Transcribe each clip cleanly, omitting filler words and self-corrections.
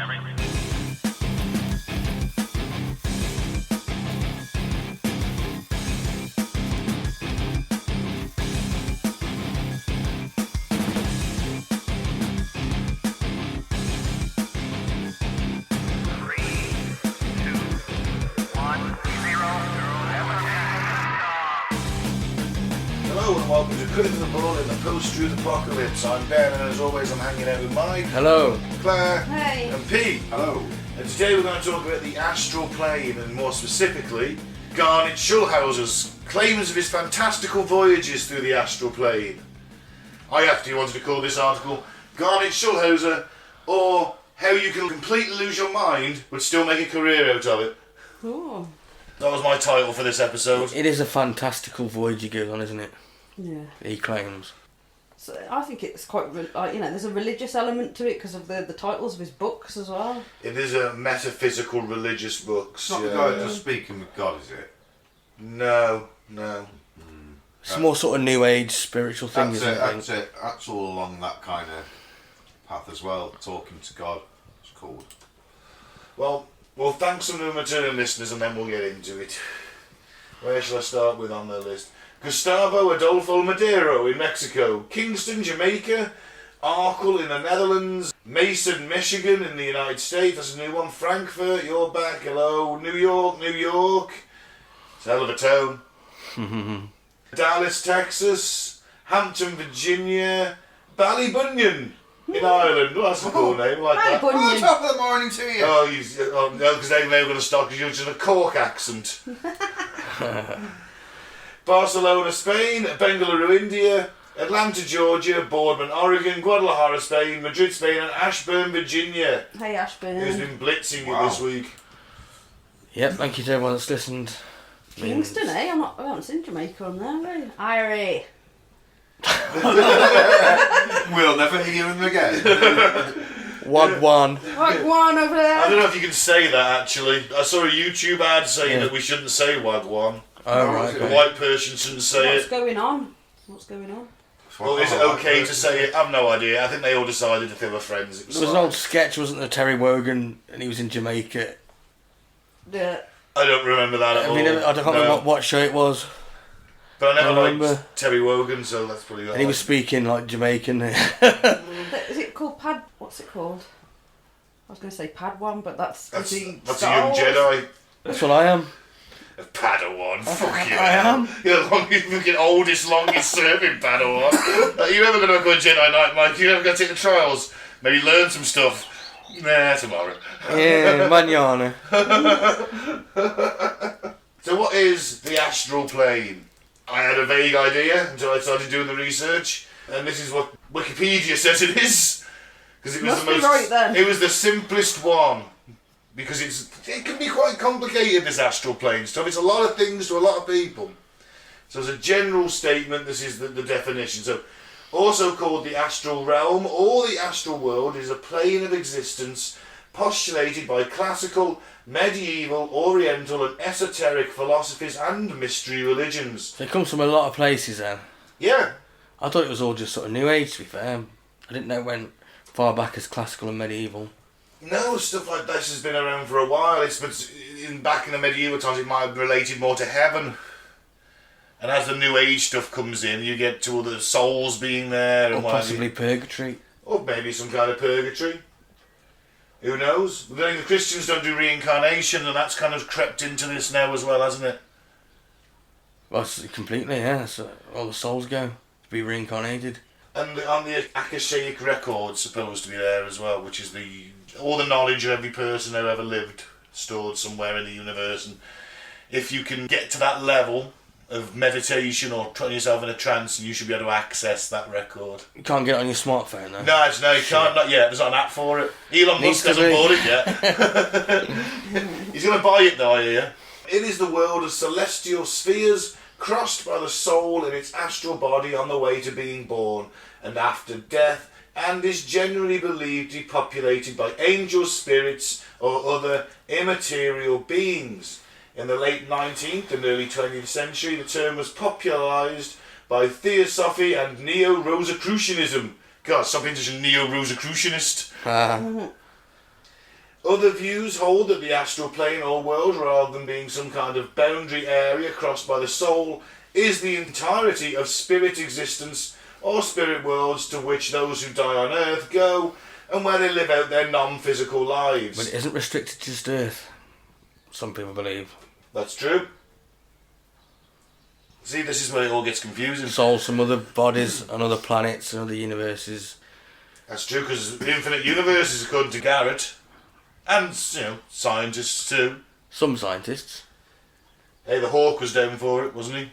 Hello and welcome to Colourful in the post-truth apocalypse. I'm Ben and as always I'm hanging out with Mike. Hello. Claire. Hey. And Pete. Hello. And today we're going to talk about the Astral Plane and more specifically Garnet Schulhauser's claims of his fantastical voyages through the Astral Plane. I actually wanted to call this article Garnet Schulhauser or How You Can Completely Lose Your Mind but Still Make a Career Out of It. Cool. That was my title for this episode. It is a fantastical voyage he goes on, isn't it? Yeah. He claims. So I think it's quite, there's a religious element to it because of the titles of his books as well. It is a metaphysical religious book. It's not the guy just speaking with God, is it? No. It's more sort of new age spiritual thing, isn't it? That's it. That's all along that kind of path as well. Talking to God, it's called. Well, thanks to the returning listeners and then we'll get into it. Where shall I start with on the list? Gustavo Adolfo Madero in Mexico, Kingston, Jamaica, Arkell in the Netherlands, Mason, Michigan in the United States, that's a new one, Frankfurt, you're back, hello, New York, it's a hell of a town, Dallas, Texas, Hampton, Virginia, Ballybunion in Ireland, well, that's a cool name, I like that. Ballybunion. Top of the morning to you. Oh, no, because they're going to stop because you're just a Cork accent. Barcelona, Spain, Bengaluru, India, Atlanta, Georgia, Boardman, Oregon, Guadalajara, Spain, Madrid, Spain, and Ashburn, Virginia. Hey, Ashburn. Who's been blitzing it this week? Yep, thank you to everyone that's listened. Kingston, eh? I haven't seen Jamaica on there, eh? Irie. We'll never hear him again. Wagwan. Wagwan over there. I don't know if you can say that actually. I saw a YouTube ad saying that we shouldn't say Wagwan. Oh, right. A Okay. white person shouldn't say What's it. going on? What's going on? Well, is it okay to say it? I've no idea. I think they all decided if they were friends. It was There was an old sketch, wasn't there, Terry Wogan, and he was in Jamaica. The I don't remember that at all. I don't remember what show it was. But I never remember. liked Terry Wogan, so that's probably And he was speaking like Jamaican. is it called Pad? What's it called? I was going to say Padawan, but that's That's a the young Star Wars. Jedi. That's what I am. A Padawan. Fuck you. I am. You're the fucking oldest, longest serving Padawan. Are you ever going to go to Jedi Knight, Mike? You ever going to take the trials? Maybe learn some stuff? Nah, tomorrow. Yeah, manana. So what is the Astral Plane? I had a vague idea until I started doing the research, and this is what Wikipedia says it is, because it was Must be right then. It was the simplest one, because it can be quite complicated, this Astral Plane stuff. It's a lot of things to a lot of people. So as a general statement, this is the definition. So, also called the astral realm or the astral world, is a plane of existence postulated by classical, medieval, oriental and esoteric philosophies and mystery religions. So it comes from a lot of places then. Yeah. I thought it was all just sort of new age, to be fair. I didn't know it went far back as classical and medieval. No, stuff like this has been around for a while. Back in the medieval times it might have related more to heaven. And as the new age stuff comes in, you get to all the souls being there. Or And possibly purgatory. Or maybe some kind of purgatory. Who knows? But then the Christians don't do reincarnation, and that's kind of crept into this now as well, hasn't it? Well, completely, yeah. So all the souls go to be reincarnated. And on the Akashic record supposed to be there as well, which is all the knowledge of every person who ever lived stored somewhere in the universe. And if you can get to that level of meditation or putting yourself in a trance, you should be able to access that record. You can't get it on your smartphone though. No, you can't, not yet. There's not an app for it. Elon Musk hasn't bought it yet. He's going to buy it though, I hear. It is the world of celestial spheres crossed by the soul in its astral body on the way to being born and after death, and is generally believed to be populated by angel spirits or other immaterial beings. In the late 19th and early 20th century, the term was popularised by Theosophy and Neo-Rosicrucianism. God, something such a Neo-Rosicrucianist. Other views hold that the astral plane or world, rather than being some kind of boundary area crossed by the soul, is the entirety of spirit existence or spirit worlds to which those who die on Earth go and where they live out their non-physical lives. But it isn't restricted to just Earth, some people believe. That's true. See, this is where it all gets confusing. Souls from other bodies and other planets and other universes. That's true, because infinite universes, according to Garrett, and, scientists too. Some scientists. Hey, the Hawk was down for it, wasn't he?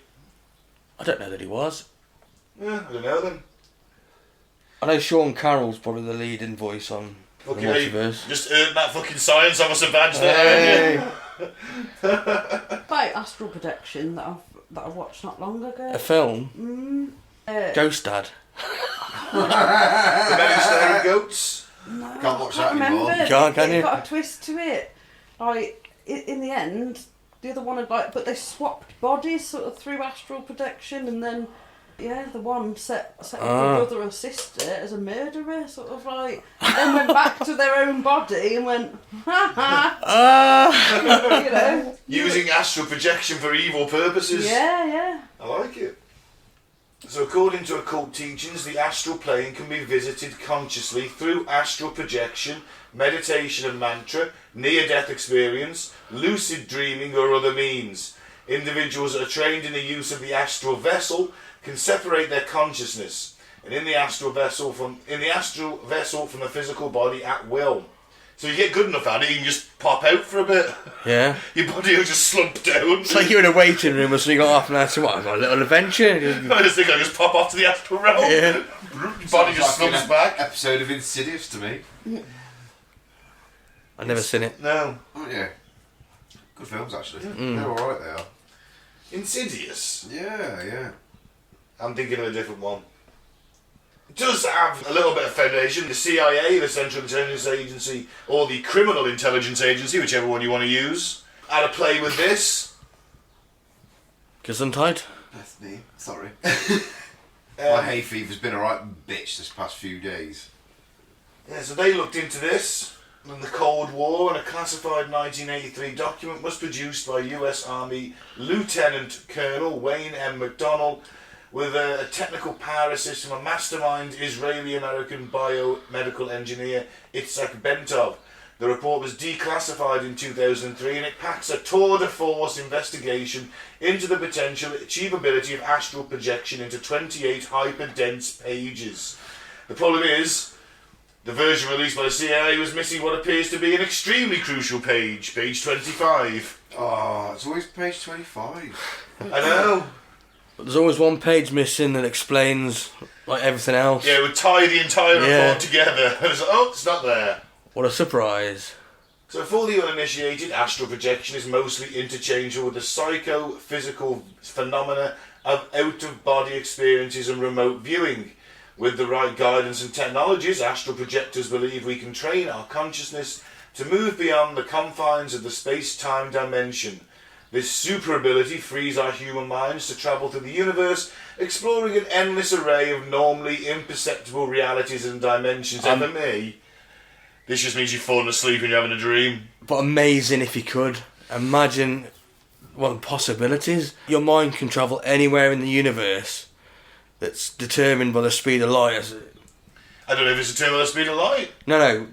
I don't know that he was. Yeah, I don't know then. I know Sean Carroll's probably the leading voice on the multiverse. Just earned that fucking science off us a badge there, haven't you? About astral projection that I watched not long ago. A film? Ghost Dad. The Men Who Stare at Goats. No, Can't watch I that anymore. Can you? It got a twist to it. Like, in the end, the other one had but they swapped bodies sort of through astral projection, and then, the one set up the brother or sister as a murderer, sort of like, and then went back to their own body and went, ha ha, Using astral projection for evil purposes. Yeah. I like it. So according to occult teachings, the astral plane can be visited consciously through astral projection, meditation and mantra, near-death experience, lucid dreaming or other means. Individuals that are trained in the use of the astral vessel can separate their consciousness and in the astral vessel from the physical body at will. So you get good enough at it, you can just pop out for a bit. Yeah. Your body will just slump down. It's like you're in a waiting room, so you got half an hour to what? I've got a little adventure. I just think I just pop off to the astral realm. Yeah. Your body just slumps back. Episode of Insidious to me. I've never seen it. No. Oh yeah. Good films actually. They're alright, they are. Insidious. Yeah. I'm thinking of a different one. It does have a little bit of foundation. The CIA, the Central Intelligence Agency, or the Criminal Intelligence Agency, whichever one you want to use, had a play with this. Gesundheit? That's me. Sorry. My hay fever's been a right bitch this past few days. Yeah, so they looked into this in the Cold War, and a classified 1983 document was produced by US Army Lieutenant Colonel Wayne M. McDonnell with a technical power assist from a mastermind Israeli-American biomedical engineer, Itzhak Bentov. The report was declassified in 2003, and it packs a tour de force investigation into the potential achievability of astral projection into 28 hyper-dense pages. The problem is, the version released by the CIA was missing what appears to be an extremely crucial page 25. Oh, it's always page 25. I know. But there's always one page missing that explains like everything else. Yeah, it would tie the entire report together. And it's like, oh, it's not there. What a surprise. So for the uninitiated, astral projection is mostly interchangeable with the psycho-physical phenomena of out-of-body experiences and remote viewing. With the right guidance and technologies, astral projectors believe we can train our consciousness to move beyond the confines of the space-time dimension. This super ability frees our human minds to travel through the universe, exploring an endless array of normally imperceptible realities and dimensions. And for me, this just means you've fallen asleep and you're having a dream. But amazing if you could. Imagine what the possibilities. Your mind can travel anywhere in the universe that's determined by the speed of light. I don't know if it's determined by the speed of light. No,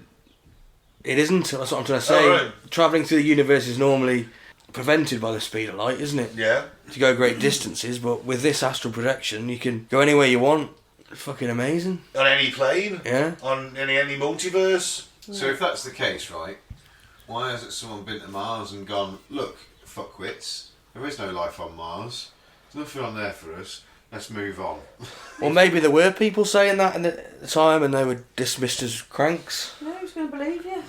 it isn't. That's what I'm trying to say. Oh, right. Travelling through the universe is normally prevented by the speed of light, isn't it? Yeah. To go great distances, but with this astral projection, you can go anywhere you want. It's fucking amazing. On any plane. Yeah. On any multiverse. So if that's the case, right, why hasn't someone been to Mars and gone, look, fuckwits, there is no life on Mars, there's nothing on there for us, let's move on. Well, maybe there were people saying that in the time and they were dismissed as cranks. No, who's going to believe you?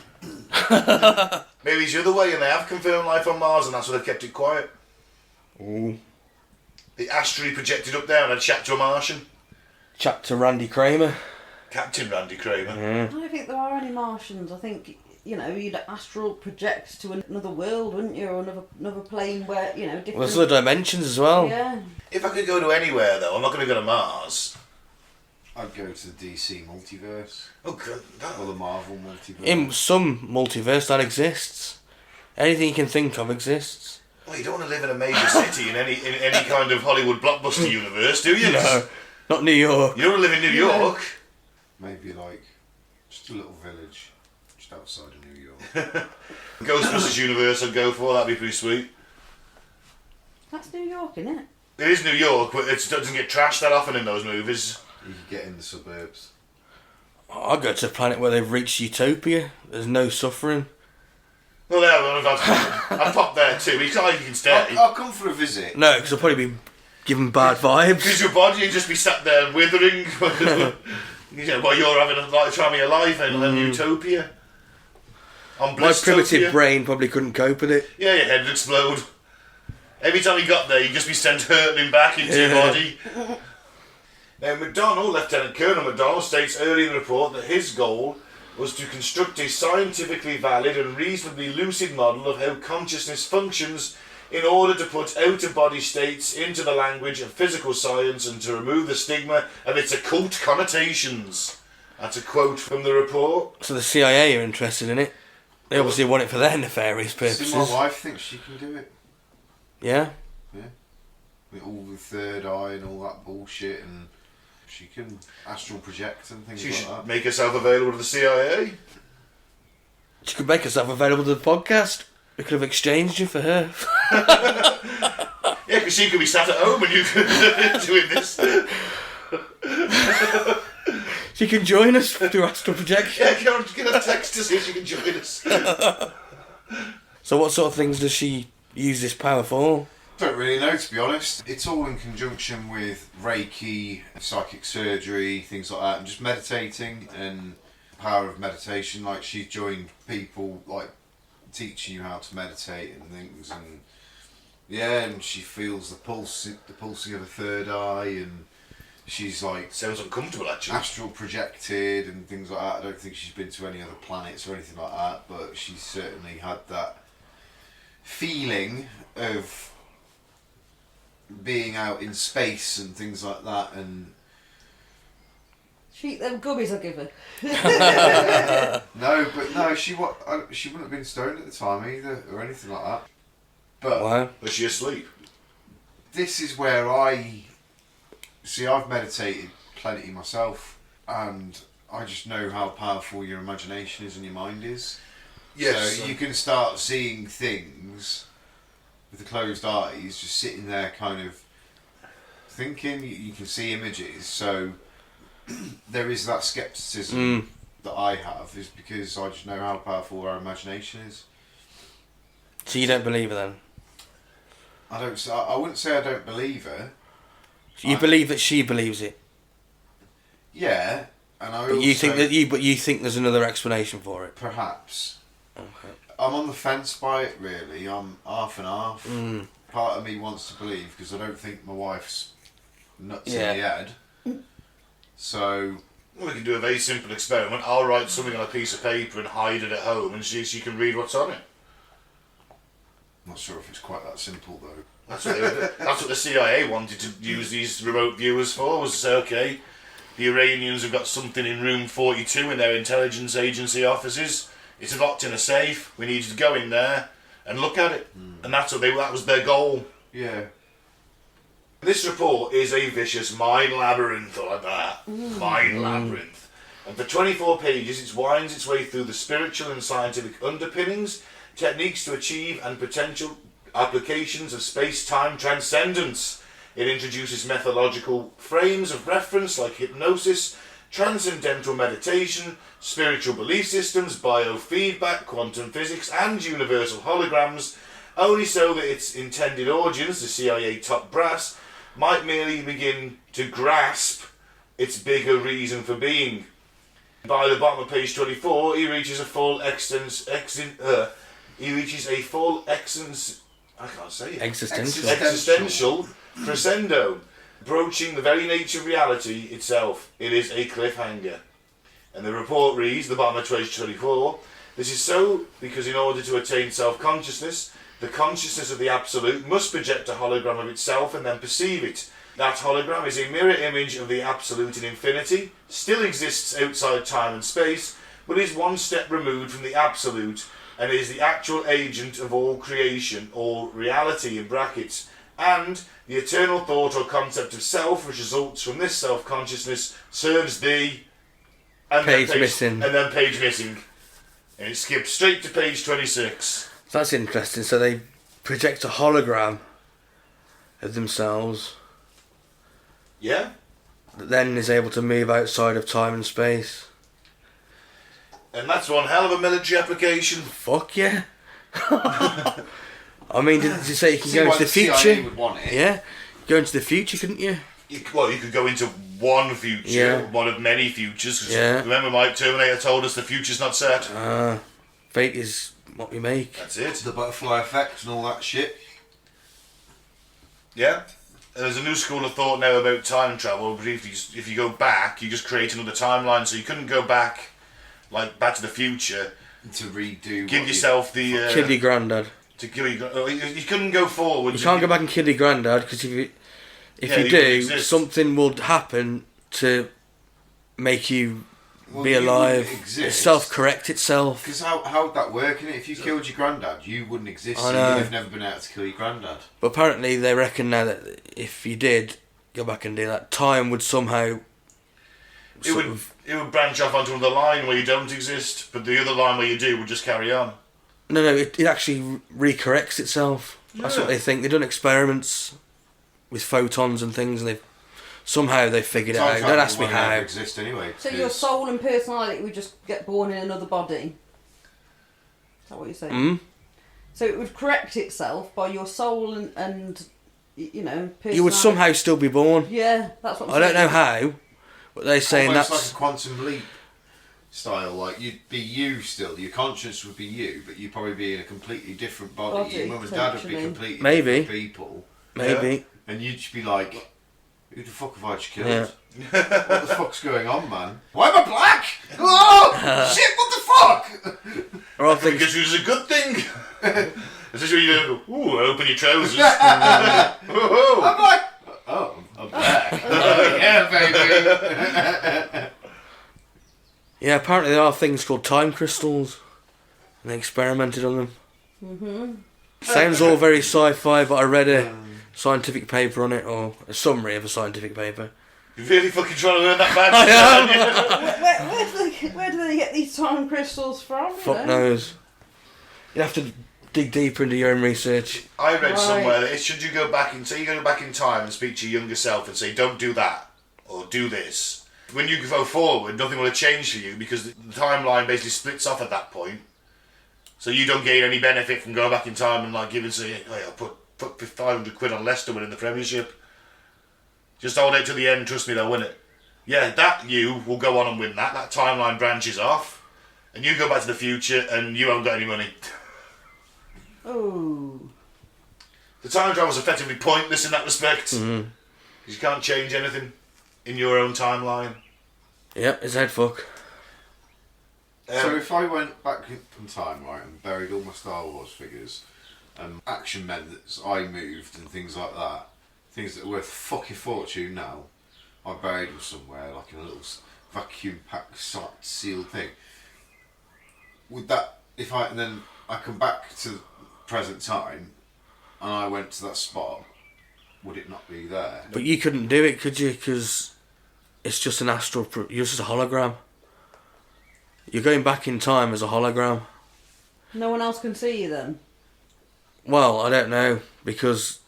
Maybe it's the other way and they have confirmed life on Mars and that's why they've kept it quiet. Ooh. They astrally projected up there and had a chat to a Martian. Chat to Randy Kramer. Captain Randy Kramer. Yeah. I don't think there are any Martians. I think, you'd astral project to another world, wouldn't you? Or another plane where, different... Well, there's other dimensions as well. Yeah. If I could go to anywhere though, I'm not going to go to Mars. I'd go to the DC multiverse. Oh, God. Or the Marvel multiverse. In some multiverse that exists. Anything you can think of exists. Well, you don't want to live in a major city in any kind of Hollywood blockbuster universe, do you? No, not New York. You don't want to live in New York. Maybe like just a little village just outside of New York. Ghostbusters universe I'd go for, that'd be pretty sweet. That's New York, isn't it? It is New York, but it doesn't get trashed that often in those movies. You could get in the suburbs. I'd go to a planet where they've reached utopia. There's no suffering. Well, I'd pop there too. It's not like you can stay. I'll come for a visit. No, because I'll probably be given bad vibes. Because your body would just be sat there withering while you're having a time of your life in utopia. On My primitive Blistopia. brain probably couldn't cope with it. Yeah, your head would explode. Every time you got there, you'd just be sent hurtling back into your body. Now, Lieutenant Colonel McDonnell states early in the report that his goal was to construct a scientifically valid and reasonably lucid model of how consciousness functions in order to put out-of-body states into the language of physical science and to remove the stigma of its occult connotations. That's a quote from the report. So the CIA are interested in it. They obviously want it for their nefarious purposes. See, my wife thinks she can do it. Yeah? Yeah. With all the third eye and all that bullshit, and she can astral project and things She like should that. make herself available to the CIA. She could make herself available to the podcast. We could have exchanged you for her. Yeah, because she could be sat at home and you could doing this. She can join us through astral projection. Yeah, get a text to see if she can join us. So what sort of things does she use this power for? Don't really know, to be honest. It's all in conjunction with Reiki, psychic surgery, things like that, and just meditating and power of meditation. Like, she's joined people like teaching you how to meditate and things, and yeah, and she feels the pulsing of the third eye, and she's like Sounds uncomfortable, actually. astral projected and things like that. I don't think she's been to any other planets or anything like that, but she's certainly had that feeling of being out in space and things like that. And She eat them gummies I give her. no, she wouldn't have been stoned at the time either or anything like that. But Wow. Was she asleep? this is where I've meditated plenty myself, and I just know how powerful your imagination is and your mind is. Yes. So you can start seeing things with the closed eyes, just sitting there kind of thinking. You can see images. So there is that scepticism that I have, is because I just know how powerful our imagination is. So you don't believe her then? I wouldn't say I don't believe her. You believe that she believes it? Yeah, and I But also... you think there's another explanation for it? Perhaps. Okay. I'm on the fence by it, really. I'm half and half. Part of me wants to believe, because I don't think my wife's nuts in the head. So... Well, we can do a very simple experiment. I'll write something on a piece of paper and hide it at home and see if she can read what's on it. Not sure if it's quite that simple, though. That's what the CIA wanted to use these remote viewers for, was to say, okay, the Iranians have got something in room 42 in their intelligence agency offices. It's locked in a safe. We need you to go in there and look at it. And that was their goal. Yeah. This report is a vicious mind labyrinth, like that. Mind labyrinth. And for 24 pages, it winds its way through the spiritual and scientific underpinnings, techniques to achieve, and potential applications of space-time transcendence. It introduces methodological frames of reference like hypnosis, transcendental meditation, spiritual belief systems, biofeedback, quantum physics, and universal holograms, only so that its intended audience, the CIA top brass, might merely begin to grasp its bigger reason for being. By the bottom of page 24, he reaches a full existential crescendo, broaching the very nature of reality itself. It is a cliffhanger. And the report reads, the bottom of page 24, this is so because in order to attain self-consciousness, the consciousness of the Absolute must project a hologram of itself and then perceive it. That hologram is a mirror image of the absolute in infinity, still exists outside time and space, but is one step removed from the absolute, and is the actual agent of all creation, or reality in brackets, and the eternal thought or concept of self, which results from this self-consciousness, serves the... And Page missing. And then page missing. And it skips straight to page 26. That's interesting. So they project a hologram of themselves Yeah? that then is able to move outside of time and space. And that's one hell of a military application. Fuck yeah. I mean, did you say you can See go why into the CIA future? would want it. Yeah. Go into the future, couldn't you? You could go into one future, Yeah. one of many futures. 'Cause Yeah. remember, Mike, Terminator told us the future's not set. Fate is what we make. That's it. The butterfly effect and all that shit. Yeah. And there's a new school of thought now about time travel. But if you go back, you just create another timeline. So you couldn't go back, like Back to the Future. To redo. Give yourself the... Kill your granddad. To kill your... You couldn't go forward. You can't go back and kill your granddad because if you wouldn't do, exist. something will happen to make you be you alive. wouldn't exist. Self-correct itself. Because how would that work? Innit? If you killed your granddad, you wouldn't exist. I So know. you'd have never been able to kill your granddad. But apparently they reckon now that if you did go back and do that, time would somehow... It would branch off onto another line where you don't exist, but the other line where you do would just carry on. No, it actually recorrects itself. That's Yeah. what they think. They've done experiments with photons and things, and they've figured it out. Time Don't travel ask me won't how. ever exist anyway. So your because- soul and personality would just get born in another body? Is that what you're saying? Mm? So it would correct itself by your soul and you know, personality? You would somehow still be born. Yeah, that's what I'm I don't know saying. how, but they're saying Almost that's... like a quantum leap style. Like you'd be you still. Your conscience would be you, but you'd probably be in a completely different body. Body, Your mum and dad would be potentially. completely Maybe. different people, Maybe. and you'd just be like, "Who the fuck have I just killed? Yeah. What the fuck's going on, man? Why am I black? Oh shit! What the fuck?" Or I think Because it was a good thing. Especially when you go, ooh, open your trousers. Oh. I'm like, "Oh, I'm black." Oh, yeah, baby. yeah, apparently there are things called time crystals, and they experimented on them. Mm-hmm. Sounds all very sci-fi, but I read a scientific paper on it, or a summary of a scientific paper. You're really fucking trying to learn that bad. Where do they get these time crystals from? you Fuck know? knows. You'd have to dig deeper into your own research. I read Right. somewhere that should you go back in, say you go back in time and speak to your younger self and say, don't do that, or do this. When you go forward, nothing will have changed for you because the timeline basically splits off at that point. So you don't gain any benefit from going back in time and like giving, say, hey, I'll put 500 quid on Leicester winning the Premiership. Just hold out to the end, trust me, they'll win it. Yeah, that you will go on and win that. That timeline branches off. And you go back to the future and you haven't got any money. Oh. The time travel is effectively pointless in that respect. Mm-hmm. You can't change anything in your own timeline. Yep, it's head fuck. So if I went back in time, right, and buried all my Star Wars figures and action men that I moved and things like that, things that are worth a fucking fortune now, I buried them somewhere, like in a little vacuum packed sealed thing. Would that, and then I come back to the present time and I went to that spot, would it not be there? But you couldn't do it, could you? Because it's just an you're just a hologram. You're going back in time as a hologram. No one else can see you then? Well, I don't know, because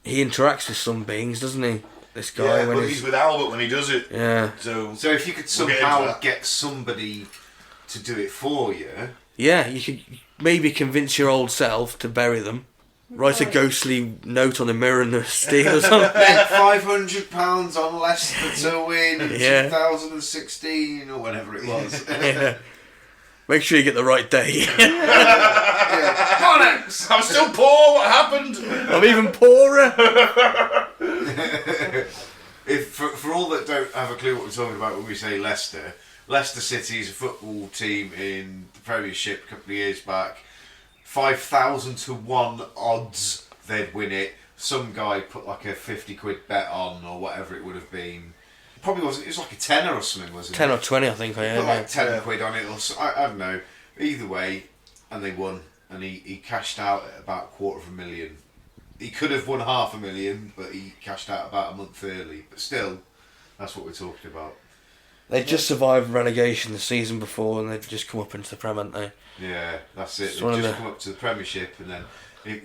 he interacts with some beings, doesn't he? This guy, Yeah, when but he's with Albert when he does it. Yeah. So if you could We'll get into somehow that. get somebody to do it for you, Yeah, you could maybe convince your old self to bury them. Write a Right. ghostly note on the mirror and the steel or something. bet £500 on Leicester to win in Yeah. 2016 or whenever it was. Yeah. Make sure you get the right day. Bollocks! I'm still poor. What happened? I'm even poorer. If for all that don't have a clue what we're talking about when we say Leicester, Leicester City is a football team in the Premiership a couple of years back. 5,000 to 1 odds they'd win it. some guy put like a 50 quid bet on, or whatever it would have been. Probably wasn't. It was like a tenner or something, wasn't it? 10 or 20, I think. I Put like heard. 10 quid on it, or I don't know. Either way, and they won, and he cashed out at about $250,000. He could have won $500,000, but he cashed out about a month early. But still, that's what we're talking about. They just survived relegation the season before, and they've just come up into the Prem, haven't they? Yeah, that's it. It's They've just come up to the Premiership, and then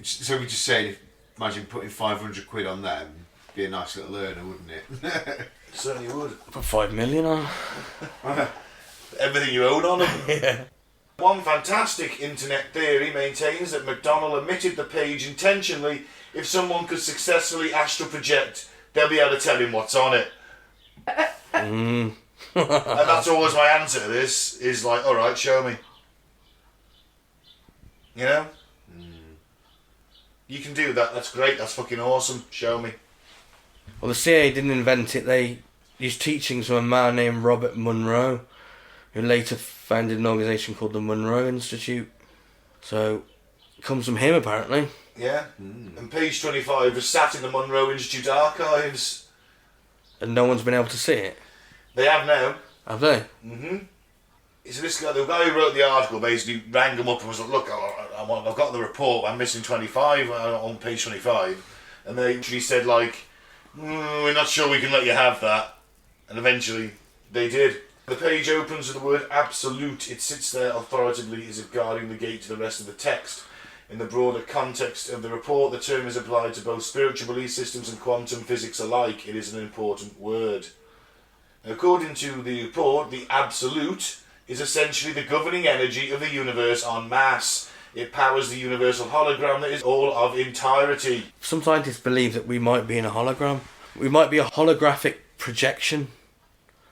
so we just saying, imagine putting 500 quid on them. Be a nice little earner, wouldn't it? Certainly would. Put 5 million on. Everything you own on them. Yeah. One fantastic internet theory maintains that McDonnell omitted the page intentionally. If someone could successfully astral project, they'll be able to tell him what's on it. And that's always my answer to this, is like, alright, show me. You know? You can do that, that's great, that's fucking awesome, show me. Well, the CIA didn't invent it. They used teachings from a man named Robert Monroe, who later founded an organisation called the Monroe Institute. So, it comes from him, apparently. Yeah? And page 25 was sat in the Monroe Institute archives. And no one's been able to see it. They have now. Have they? So this guy, the guy who wrote the article, basically rang him up and was like, look, I've got the report, I'm missing 25 on page 25. And they actually said, like, we're not sure we can let you have that. And eventually, they did. The page opens with the word absolute. It sits there authoritatively as if guarding the gate to the rest of the text. In the broader context of the report, the term is applied to both spiritual belief systems and quantum physics alike. It is an important word. According to the report, the absolute is essentially the governing energy of the universe en masse. It powers the universal hologram that is all of entirety. Some scientists believe that we might be in a hologram. We might be a holographic projection.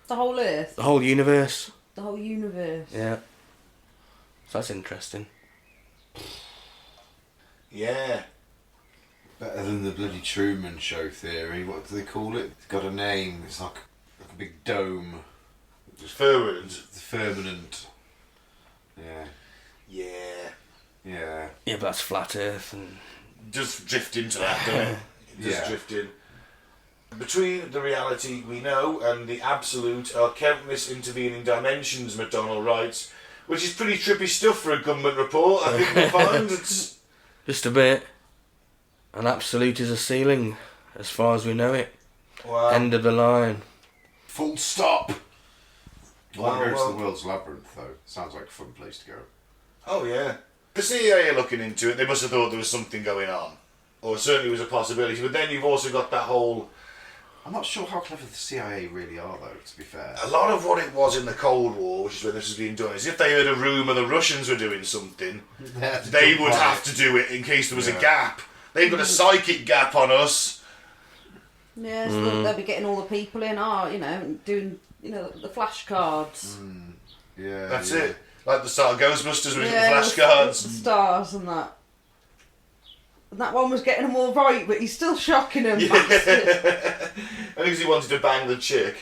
The whole Earth. The whole universe. The whole universe. Yeah. So that's interesting. Yeah. Better than the bloody Truman Show theory. What do they call it? It's got a name. It's like a big dome. Firmament. The firmament. Yeah. Yeah. Yeah. Yeah, but that's flat Earth and... Just drift into that, don't it? Just drift in. Between the reality we know and the absolute are countless intervening dimensions, McDonnell writes, which is pretty trippy stuff for a government report, I think we'll find. It's... Just a bit. An absolute is a ceiling, as far as we know it. Wow. End of the line. Full stop! I want to go Well, to the world's labyrinth, though. Sounds like a fun place to go. Oh, yeah. The CIA are looking into it. They must have thought there was something going on. Or certainly was a possibility. But then you've also got that whole... I'm not sure how clever the CIA really are, though, to be fair. A lot of what it was in the Cold War, which is where this was being done, is if they heard a rumour the Russians were doing something, they would have to do it in case there was a gap. They've got a psychic gap on us. Yeah, so they'll be getting all the people in, doing, the flashcards. Yeah. That's it. Like the start of Ghostbusters with the The flashcards. stars and that. And that one was getting them all right, but he's still shocking them. I think because he wanted to bang the chick.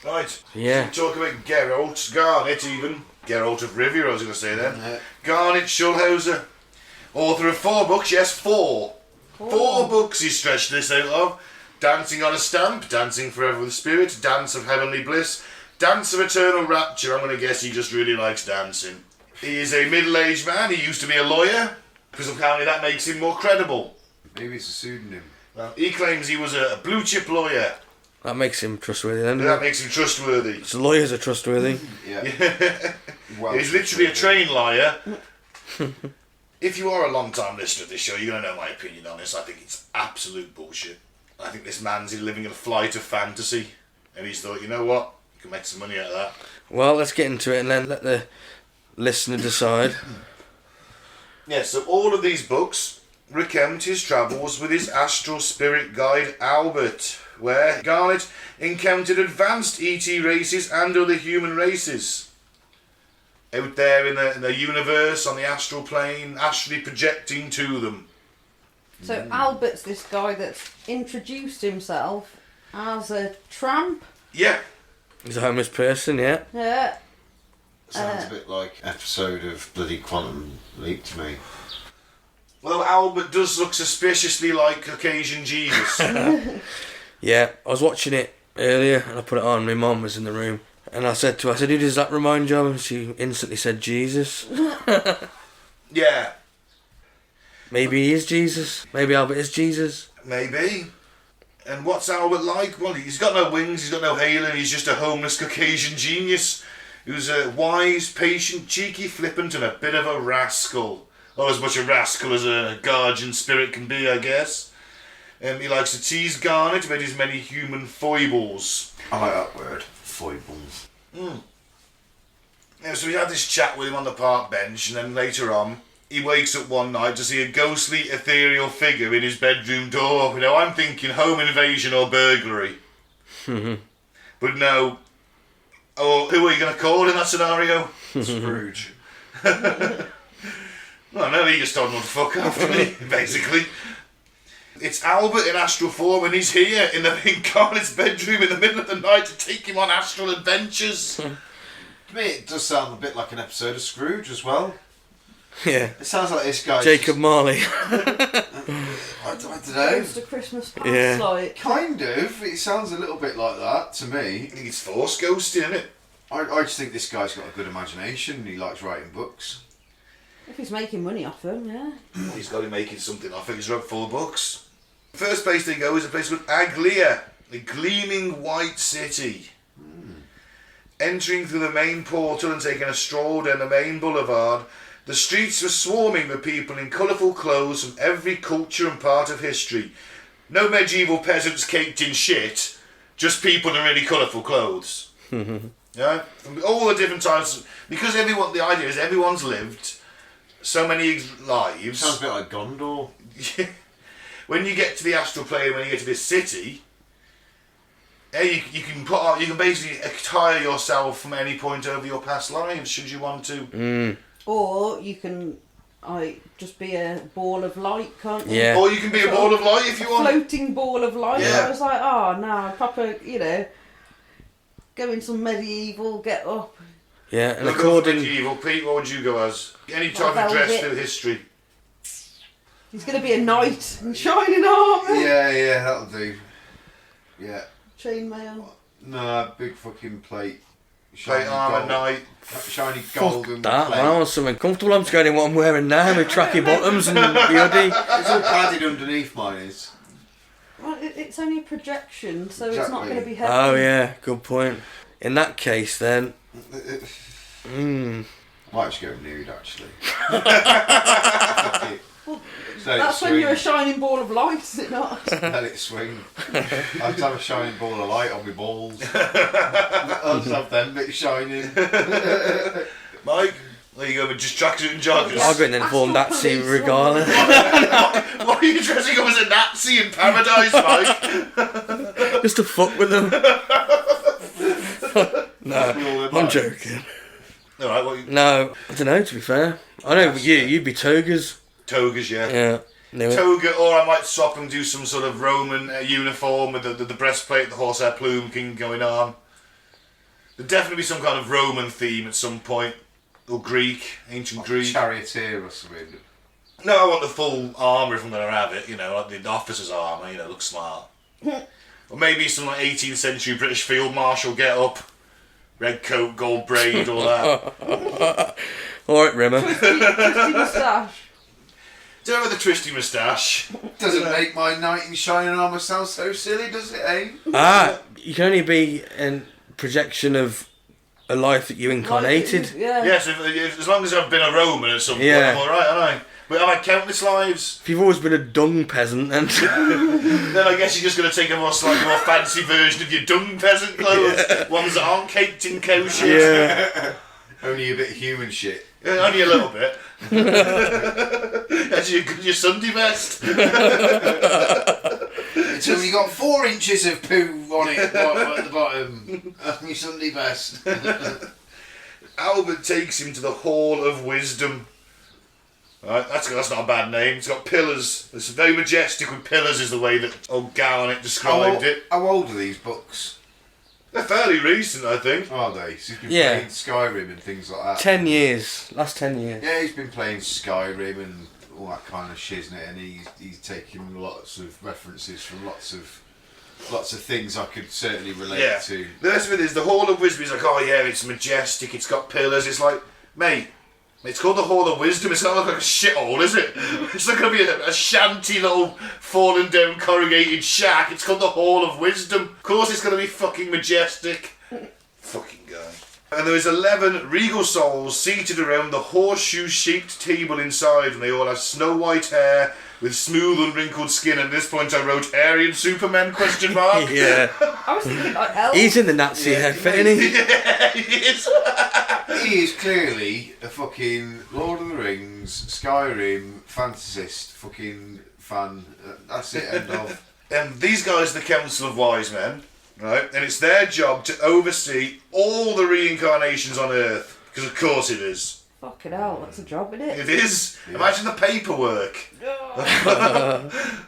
Right. Yeah. So talk about Geralt, Garnet even. Geralt of Rivia, I was going to say then. Garnet Schulhauser. Author of 4 books, yes, 4. 4 books he stretched this out of. Dancing on a Stamp, Dancing Forever with Spirit, Dance of Heavenly Bliss, Dance of Eternal Rapture. I'm going to guess he just really likes dancing. He is a middle-aged man. He used to be a lawyer, because apparently that makes him more credible. Maybe it's a pseudonym. Well, he claims he was a blue-chip lawyer. That makes him trustworthy, then. That makes him trustworthy. So lawyers are trustworthy. Yeah. Well, He's literally a trained liar. If you are a long-time listener of this show, you're going to know my opinion on this. I think it's absolute bullshit. I think this man's living in a flight of fantasy. And he's thought, you know what? You can make some money out of that. Well, let's get into it and then let the listener decide. Yeah, so all of these books recount his travels with his astral spirit guide Albert, where Garnet encountered advanced ET races and other human races. Out there in the universe, on the astral plane, astrally projecting to them. So Albert's this guy that's introduced himself as a tramp. Yeah. He's a homeless person, yeah. Yeah. Sounds a bit like an episode of bloody Quantum Leap to me. Although Albert does look suspiciously like Caucasian Jesus. Yeah, I was watching it earlier and I put it on. My mum was in the room and I said to her, who does that remind you of? And she instantly said Jesus. Yeah, Maybe he is Jesus. Maybe Albert is Jesus. maybe. And what's Albert like? Well, he's got no wings, he's got no halo, he's just a homeless Caucasian genius who's wise, patient, cheeky, flippant, and a bit of a rascal. Well, as much a rascal as a guardian spirit can be, I guess. He likes to tease Garnet about his many human foibles. I like that word, foibles. Yeah, so we had this chat with him on the park bench, and then later on, he wakes up one night to see a ghostly, ethereal figure in his bedroom door. You know, I'm thinking home invasion or burglary. But no. Oh, who are you going to call in that scenario? Scrooge. Well, no, he just told him what the fuck after me, basically. It's Albert in astral form, and he's here in the incarnate's bedroom in the middle of the night to take him on astral adventures. To me, it does sound a bit like an episode of Scrooge as well. Yeah. It sounds like this guy. Jacob Marley. I don't know. It's the Christmas past, Yeah. like. Kind of. It sounds a little bit like that to me. I think it's force ghosting, isn't it? I just think this guy's got a good imagination. He likes writing books. If he's making money off them, yeah. He's got to be making something off it. He's wrote 4 books. First place they go is a place called Aglia, the gleaming white city. Entering through the main portal and taking a stroll down the main boulevard, the streets were swarming with people in colourful clothes from every culture and part of history. No medieval peasants caked in shit, just people in really colourful clothes. Yeah, from all the different types. Because the idea is everyone's lived so many lives. Sounds a bit like Gondor. When you get to the astral plane, when you get to this city, you can basically attire yourself from any point over your past lives, should you want to. Or you can just be a ball of light, can't you? Yeah. Or you can be a ball of light if you want. Floating ball of light. Yeah. I was like, oh no, proper, go in some medieval, get up. Yeah, and Look, according... medieval, Pete, what would you go as? Any type of dress through history. He's going to be a knight in shining armour. Yeah, that'll do. Yeah. Chainmail. No, big fucking plate. Plate armour, knight. Shiny golden That, plate. man, I want something comfortable. I'm just going in what I'm wearing now with tracky bottoms and the hoodie. It's all padded underneath, mine is. Well, it's only a projection, so it's not Exactly. going to be heavy. Oh yeah, good point. In that case then... I might just go nude, actually. Well, Let that's it when you're a swing. shining ball of light, is it not? Let it swing. I just have a shining ball of light on my balls. I'll just have them bits shining. Mike, there you go, with just tracksuit and joggers. I'll go in and form that scene Police, regardless. Why are you dressing up as a Nazi in paradise, Mike? Just to fuck with them. No, All in I'm lights. joking. Alright, well, No, I don't know, to be fair. I know you'd be togas. togas, yeah. Yeah, knew it. Toga, or I might swap and do some sort of Roman uniform with the breastplate, the horsehair plume king going on. There'd definitely be some kind of Roman theme at some point. Or Greek, ancient Greek. Charioteer or something. No, I want the full armour if I'm going to have it, like the officer's armour, looks smart. Or maybe some like 18th century British field marshal get up. Red coat, gold braid, all that. Alright, Rimmer. Twisty moustache. Do you know with the twisty moustache? Doesn't make my knight in shining armour sound so silly, does it, eh? You can only be a projection of a life that you incarnated. Yeah. Yes, if, as long as I've been a Roman at some point, Yeah. I'm alright, aren't I? But have I countless lives? If you've always been a dung peasant, then Then I guess you're just going to take a slightly more fancy version of your dung peasant clothes. Ones that aren't caked in cow shit. yeah, Only a bit of human shit. Yeah, only a little bit. That's your Sunday best. It's only got 4 inches of poo on it right at the bottom. That's my Sunday best. Albert takes him to the Hall of Wisdom. Right, that's not a bad name. It's got pillars. It's very majestic with pillars is the way that old Garnet described it. How old are these books? They're fairly recent, I think. Are they? So he's been Yeah. playing Skyrim and things like that. 10 years. Last 10 years. Yeah, he's been playing Skyrim and all that kind of shiznit, and he's taking lots of references from lots of things I could certainly relate to. The rest of it is the Hall of Wisdom. He's like, oh yeah, it's majestic, it's got pillars. It's like, mate, it's called the Hall of Wisdom. It's not like a shithole, is it? It's not going to be a shanty little fallen down corrugated shack. It's called the Hall of Wisdom. Of course it's going to be fucking majestic. Fucking guy. And there is 11 regal souls seated around the horseshoe-shaped table inside, and they all have snow white hair with smooth, unwrinkled skin. And at this point I wrote, Aryan Superman, question mark? Yeah. I was thinking like elves. He's in the Nazi outfit, isn't he? Yeah, he is. He is clearly a fucking Lord of the Rings, Skyrim, fantasist, fucking fan. That's it, end of. And these guys are the Council of Wise Men, right? And it's their job to oversee all the reincarnations on Earth. Because of course it is. Fucking hell, that's a job, isn't it? It is. Yeah. Imagine the paperwork.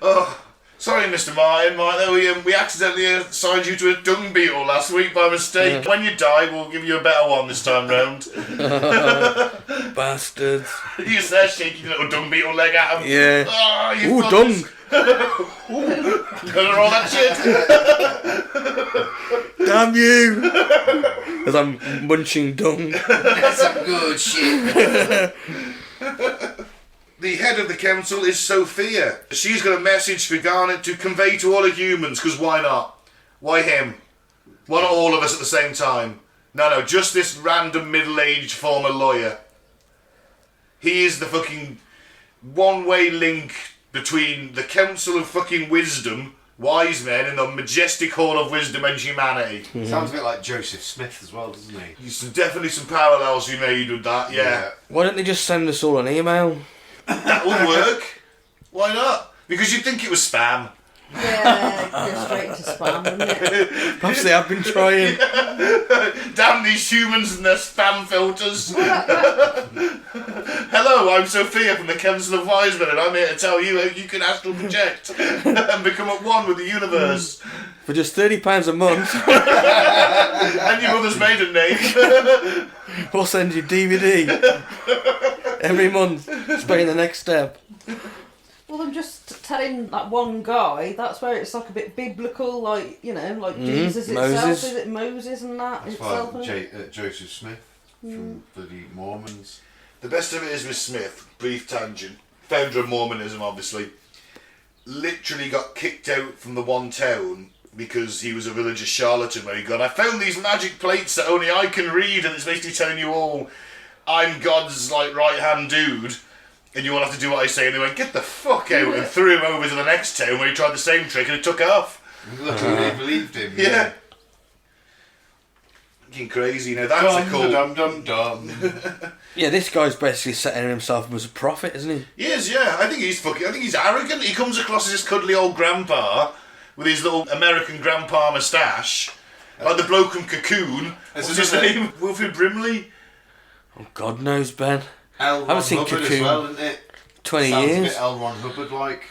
Oh, sorry, Mr. Martin. We accidentally assigned you to a dung beetle last week by mistake. When you die, we'll give you a better one this time round. Bastards. You there shaking your little dung beetle leg at him. Yeah. Oh, you Ooh, fuckers. dung. Gonna roll that shit. Damn you! As I'm munching dung. That's some good shit. The head of the council is Sophia. She's got a message for Garnet to convey to all the humans, because why not? Why him? Why not all of us at the same time? No, just this random middle-aged former lawyer. He is the fucking one-way link between the Council of fucking Wisdom, Wise Men, and the majestic Hall of Wisdom and Humanity. Sounds a bit like Joseph Smith as well, doesn't he? There's definitely some parallels we made with that, yeah. Why don't they just send us all an email? That would work. Why not? Because you'd think it was spam. Yeah, go straight to spam, wouldn't it? Perhaps they have been trying. Damn these humans and their spam filters. Hello, I'm Sophia from the Council of Wise Men, and I'm here to tell you how you can astral project and become at one with the universe. For just £30 a month. And your mother's maiden name. We'll send you DVD. Every month. It's being the next step. Well, I'm just telling that one guy, that's where it's like a bit biblical, like, you know, like Jesus itself, Moses. is it Moses and that That's itself? why Joseph Smith from bloody Mormons. The best of it is with Smith, brief tangent, founder of Mormonism obviously, literally got kicked out from the one town because he was a religious charlatan where he gone, I found these magic plates that only I can read, and it's basically telling you all, I'm God's like right hand dude, and you all have to do what I say. And they went, get the fuck out, and threw him over to the next town where he tried the same trick and it took off. Luckily they believed him. Yeah. Fucking crazy. Now that's a cool. Dum. Yeah, this guy's basically setting himself up as a prophet, isn't he? He is, yeah. I think he's arrogant. He comes across as this cuddly old grandpa with his little American grandpa moustache, like the bloke from Cocoon. What's his name? Wilfred Brimley. Oh, God knows, Ben. L. I haven't Ron seen Hubbard as Cocoon. well, isn't it? 20 Sounds years. a bit L. Ron Hubbard like.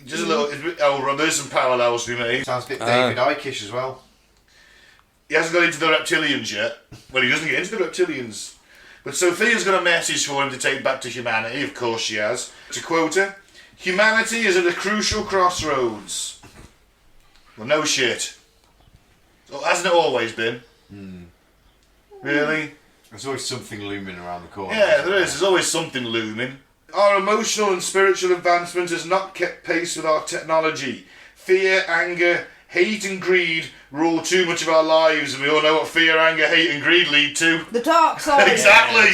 Just a little. It's a bit Elrond. There's some parallels to be made. Sounds a bit David Icke-ish as well. He hasn't got into the reptilians yet. Well, he doesn't get into the reptilians. But Sophia's got a message for him to take back to humanity. Of course she has. To quote her, humanity is at a crucial crossroads. Well, no shit. Well, hasn't it always been? Really? There's always something looming around the corner. Yeah, there is. There's always something looming. Our emotional and spiritual advancement has not kept pace with our technology. Fear, anger, hate and greed rule too much of our lives, and we all know what fear, anger, hate and greed lead to. The dark side. Exactly!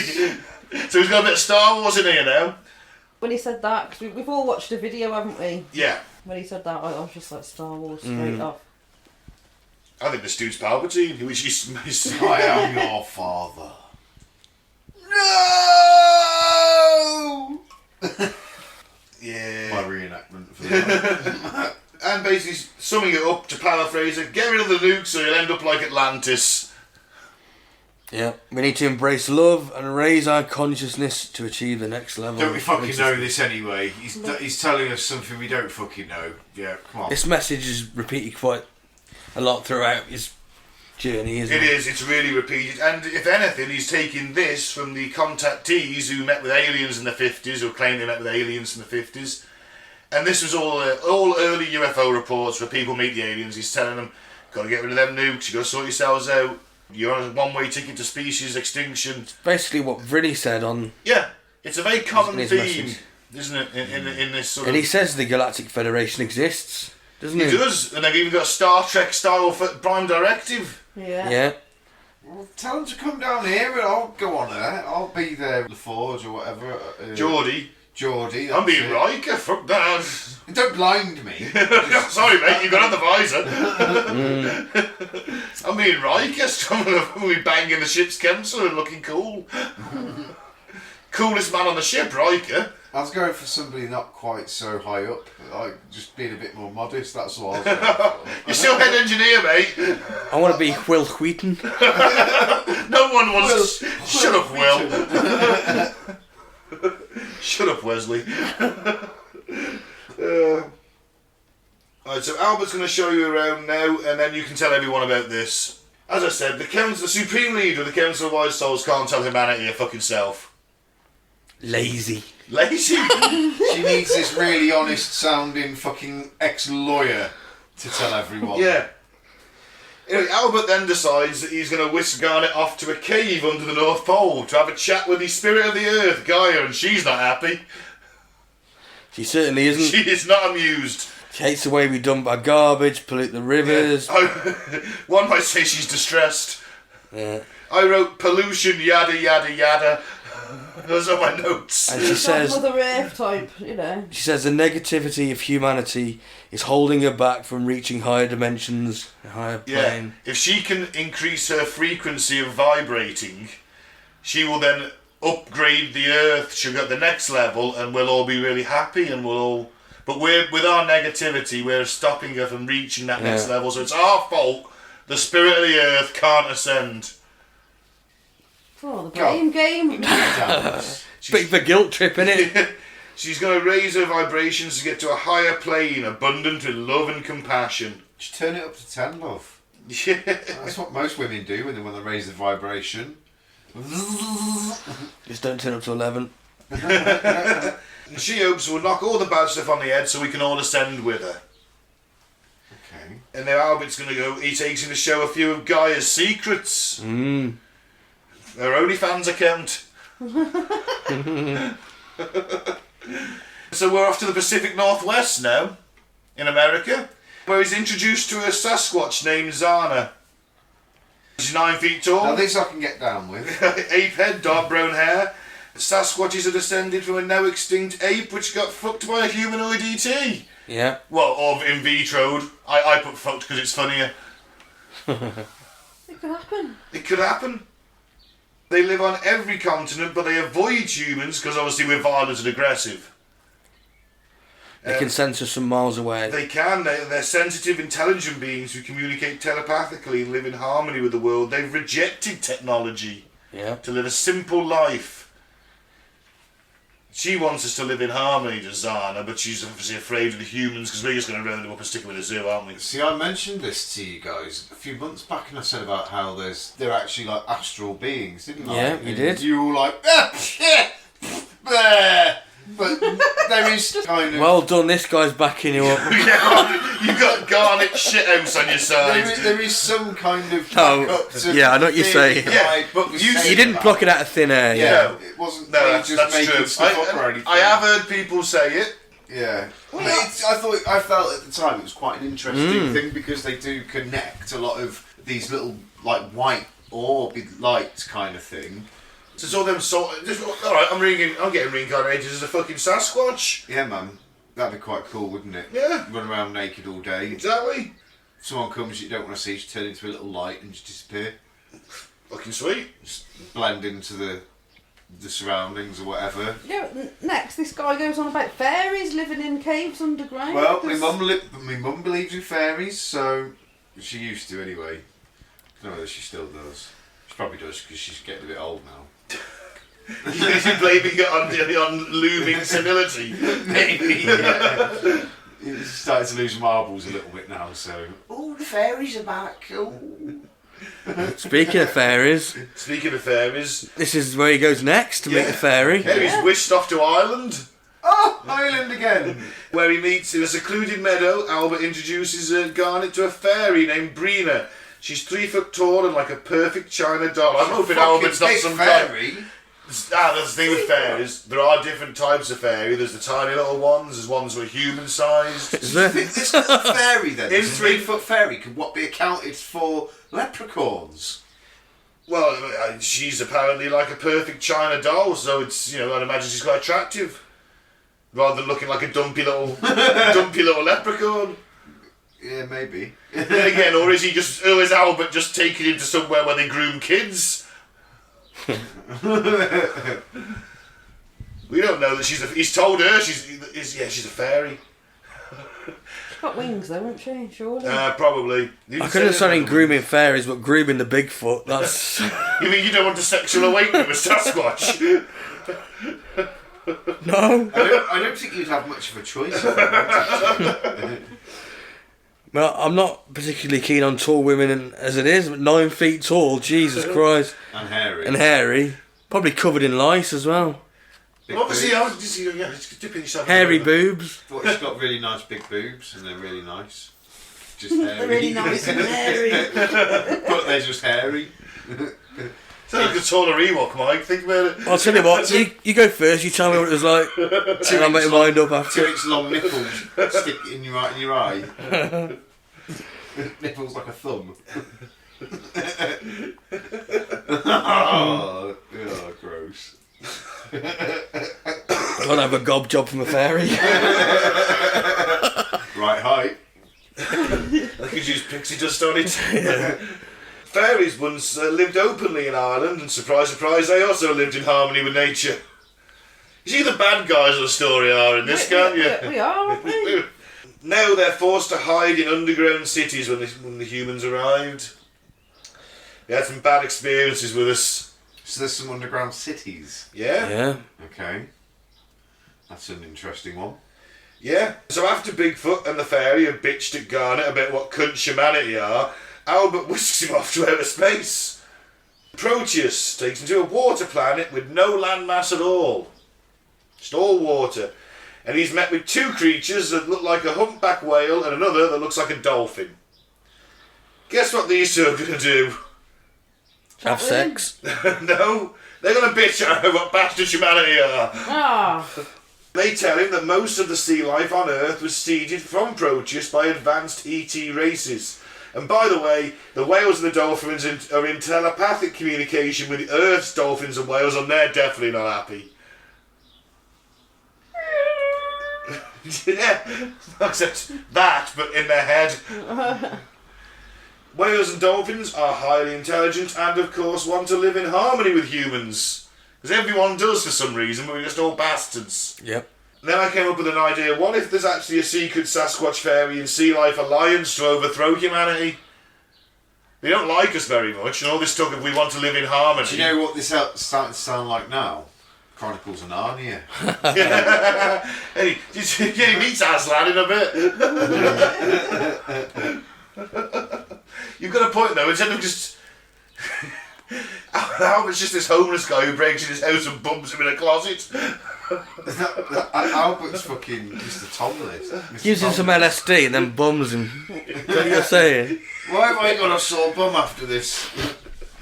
So he's got a bit of Star Wars in here now. When he said that, because we've all watched a video, haven't we? Yeah. When he said that, I was just like, Star Wars straight off. I think this dude's Palpatine, which he's... I am your father. No! Yeah. My reenactment for that. And basically summing it up, to paraphrase it, get rid of the nukes so you'll end up like Atlantis. Yeah, we need to embrace love and raise our consciousness to achieve the next level. Don't we fucking know this anyway? He's telling us something we don't fucking know. Yeah, come on. This message is repeated quite a lot throughout his journey, isn't It it? is, it's really repeated. And if anything, he's taking this from the contactees who met with aliens in the 50s, or claimed they met with aliens in the 50s. And this was all early UFO reports where people meet the aliens. He's telling them, got to get rid of them nukes, you got to sort yourselves out. You're on a one-way ticket to species extinction. Basically what Vrilly said on... Yeah, it's a very common his theme, message. isn't it, in this sort And of... he says the Galactic Federation exists, doesn't he? He does, and they've even got a Star Trek style Prime Directive. Yeah. Yeah. Well, tell them to come down here and I'll go on there. I'll be there at the forge or whatever. Geordie. Geordie. I'm being it. Riker, fuck that. Don't blind me. Sorry mate, you got on the visor. I'm being Riker, we banging the ship's council and looking cool. Coolest man on the ship, Riker. I was going for somebody not quite so high up, like just being a bit more modest, that's all I was going for. You're still head engineer, mate. I want to be Will Wheaton. No one wants... Shut up, Will. Shut up, Wesley. Alright, so Albert's going to show you around now, and then you can tell everyone about this. As I said, the supreme leader of the Council of Wise Souls can't tell humanity a fucking self. Lazy. Lazy? She needs this really honest sounding fucking ex-lawyer to tell everyone. Yeah. Anyway, Albert then decides that he's going to whisk Garnet off to a cave under the North Pole to have a chat with the spirit of the earth, Gaia, and she's not happy. She certainly isn't. She is not amused. She hates the way we dump our garbage, pollute the rivers. Yeah. One might say she's distressed. Yeah. I wrote pollution, yada yada yada. Those are my notes. And she It's like says, Mother Earth type, you know. she says the negativity of humanity is holding her back from reaching higher dimensions, a higher Yeah, plane. if she can increase her frequency of vibrating, she will then upgrade the Earth. She'll go to the next level, and we'll all be really happy, and we'll all. But with our negativity, we're stopping her from reaching that next Yeah. level. So it's our fault. The spirit of the Earth can't ascend. Oh, the blame game. Bit of a guilt trip, innit? She's going to raise her vibrations to get to a higher plane, abundant with love and compassion. Just turn it up to 10, love. Yeah. That's what most women do when they raise the vibration. Just don't turn up to 11. And she hopes we'll knock all the bad stuff on the head so we can all ascend with her. Okay. And now Albert's going to go, he takes him to show a few of Gaia's secrets. Mm. Her OnlyFans account. So we're off to the Pacific Northwest now, in America, where he's introduced to a Sasquatch named Zana. She's 9 feet tall. Now this I can get down with. Ape head, dark brown hair. Sasquatches are descended from a now extinct ape which got fucked by a humanoid ET. Yeah. Well, or in vitroed. I put fucked because it's funnier. It could happen. It could happen. They live on every continent, but they avoid humans because obviously we're violent and aggressive. They can sense us from miles away. They can. They're sensitive, intelligent beings who communicate telepathically and live in harmony with the world. They've rejected technology Yeah. to live a simple life. She wants us to live in harmony, does Zana, but she's obviously afraid of the humans because we're just going to round them up and stick them in a zoo, aren't we? See, I mentioned this to you guys a few months back, and I said about how they're actually like astral beings, didn't I? Yeah, you And did. You were all like, ah, shit, bleh. But there is kind of Well done, this guy's backing you up. You've got Garnet shithouse on your side. there is some kind of No, backup to yeah, I know what you're the saying. thing, Yeah, like, but was you saying You didn't about. pluck it out of thin air. Yeah, Yeah. No. it wasn't. No, me that's just making true. stuff up or anything. I have heard people say it. Yeah, Well, but I felt at the time it was quite an interesting thing because they do connect a lot of these little like white orbed lights kind of thing. So it's all them alright, I'm getting reincarnated as a fucking Sasquatch. Yeah, man, that'd be quite cool, wouldn't it? Yeah. Run around naked all day. Exactly. Someone comes you don't want to see, just turn into a little light and just disappear. Fucking sweet. Just blend into the surroundings or whatever. Yeah, next this guy goes on about fairies living in caves underground. Well, my because- mum believes in fairies, so she used to anyway. I don't know whether she still does. She probably does because she's getting a bit old now. You're blaming it on looming senility. Maybe. Yeah. It's starting to lose marbles a little bit now, so. Oh, the fairies are back. Oh. Speaking of fairies, this is where he goes next to meet the fairy. He's wished off to Ireland. Oh, Ireland again. Where he meets in a secluded meadow. Albert introduces Garnet to a fairy named Brina. She's 3 foot tall and like a perfect china doll. I'm hoping Albert's not some fairy. That's the thing with fairies. There are different types of fairy. There's the tiny little ones. There's ones who are human sized. Is there? This little fairy then, this 3 foot fairy, could what be accounted for leprechauns? Well, she's apparently like a perfect china doll, so it's, I'd imagine she's quite attractive. Rather than looking like a dumpy little leprechaun. Yeah, maybe. Then again, or is Albert just taking him to somewhere where they groom kids? We don't know that he's told her she's a fairy. She's got wings though, hasn't she? Surely. Probably. I could understand in grooming fairies, but grooming the Bigfoot, that's... You mean you don't want a sexual awakening with Sasquatch? No. I don't think you'd have much of a choice if you wanted to. Well, I'm not particularly keen on tall women as it is, but 9 feet tall, Jesus Christ. And hairy. And hairy. Probably covered in lice as well. Obviously, it's dipping yourself. Hairy boobs. But she's got really nice big boobs, and they're really nice. Just hairy. They're really nice and hairy. But they're just hairy. Sounds like a taller Ewok, Mike. Think about it. I'll tell you what, you go first, you tell me what it was like, and I'll make my mind up after. 2 inch long nipples stick in your eye. Nipples like a thumb. Oh, gross. I'll have a gob job from a fairy. Right height. I could use pixie dust on it. Yeah. Fairies once lived openly in Ireland, and surprise, surprise, they also lived in harmony with nature. You see the bad guys of the story are in this, can't you? We are, aren't we? Now they're forced to hide in underground cities when the humans arrived. They had some bad experiences with us. So there's some underground cities? Yeah. Yeah. Okay. That's an interesting one. Yeah. So after Bigfoot and the fairy have bitched at Garnet about what cunts humanity are, Albert whisks him off to outer space. Proteus takes him to a water planet with no landmass at all. Just all water. And he's met with 2 creatures that look like a humpback whale and another that looks like a dolphin. Guess what these 2 are going to do? Have sex. No, they're going to bitch at what bastards humanity are. Ah. They tell him that most of the sea life on Earth was seeded from Proteus by advanced ET races. And by the way, the whales and the dolphins are in telepathic communication with Earth's dolphins and whales, and they're definitely not happy. Yeah, except that, but in their head. Whales and dolphins are highly intelligent and, of course, want to live in harmony with humans. Because everyone does for some reason, but we're just all bastards. Yep. Then I came up with an idea. What if there's actually a secret Sasquatch fairy and sea life alliance to overthrow humanity? They don't like us very much, and all this talk of we want to live in harmony. Do you know what this is starting to sound like now? Chronicles of Narnia. Hey, he meets Aslan in a bit. You've got a point though, instead of just... Albert's just this homeless guy who breaks in his house and bumps him in a closet. Albert's fucking Mr. Tomlin. Gives him some LSD and then bums him. Is that what you're saying? Why have I got a sore bum after this?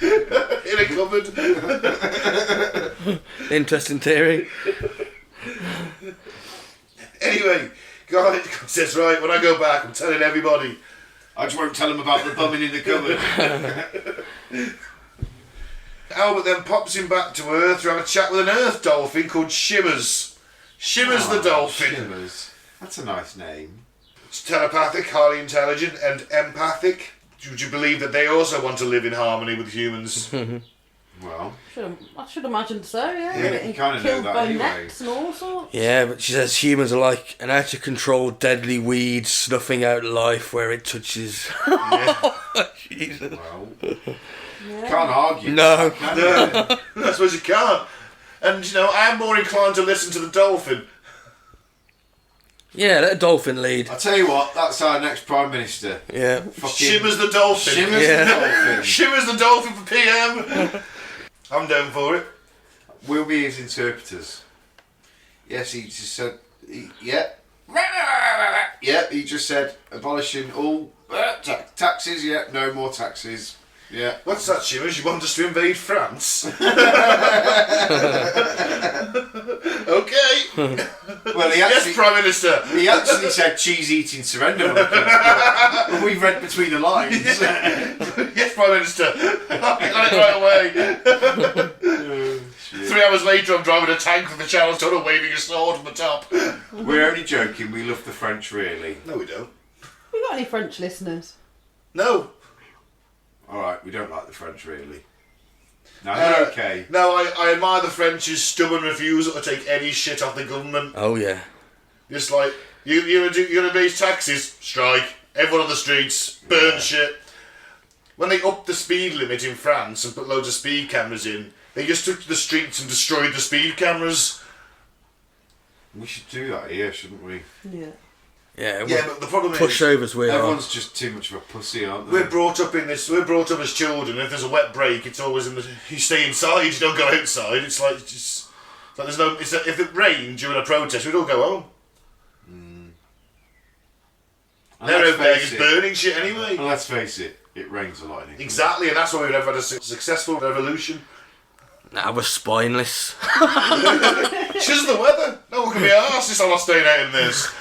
In a cupboard. Interesting theory. Anyway, God says, right, when I go back, I'm telling everybody. I just won't tell him about the bumming in the cupboard. Albert then pops him back to Earth to have a chat with an Earth dolphin called Shimmers. Shimmers the dolphin. Shimmers. That's a nice name. It's telepathic, highly intelligent, and empathic. Would you believe that they also want to live in harmony with humans? Well, I should imagine so, yeah. Yeah, Getting you kinda know killed that by anyway. nets and all sorts. Yeah, but she says humans are like an out-of-control deadly weed snuffing out life where it touches. Yeah. Jesus. well, Yeah. can't argue. No. Can you? I suppose you can't. And, I am more inclined to listen to the dolphin. Yeah, let a dolphin lead. I tell you what, that's our next Prime Minister. Yeah. Shimmers the dolphin. Shimmers the dolphin. Shimmers the dolphin for PM. I'm down for it. We'll be his interpreters. Yes, he just said, yeah, he just said abolishing all taxes, no more taxes. Yeah. What's that, Shimmers? You want us to invade France? Okay. Well, Yes, Prime Minister. he actually said cheese-eating surrender when we read between the lines. Yes, Prime Minister. I got it right away. 3 hours later, I'm driving a tank with the Channel Tunnel, waving a sword from the top. We're only joking. We love the French, really. No, we don't. We got any French listeners? No. All right, we don't like the French, really. No, they're okay. No, I admire the French's stubborn refusal to take any shit off the government. Oh, yeah. Just like, you're gonna raise taxes, strike. Everyone on the streets, burn shit. When they upped the speed limit in France and put loads of speed cameras in, they just took to the streets and destroyed the speed cameras. We should do that here, shouldn't we? Yeah. Yeah, But the problem is, pushovers we are. Everyone's just too much of a pussy, aren't they? we're brought up as children. If there's a wet break, it's always you stay inside, you don't go outside. It's like there's no. If it rained during a protest, we'd all go home. They're out there just burning shit anyway. And let's face it, it rains a lot in England. Exactly, and that's why we've never had a successful revolution. Nah, we're spineless. It's just the weather. No one can be arsed this. I'm not staying out in this.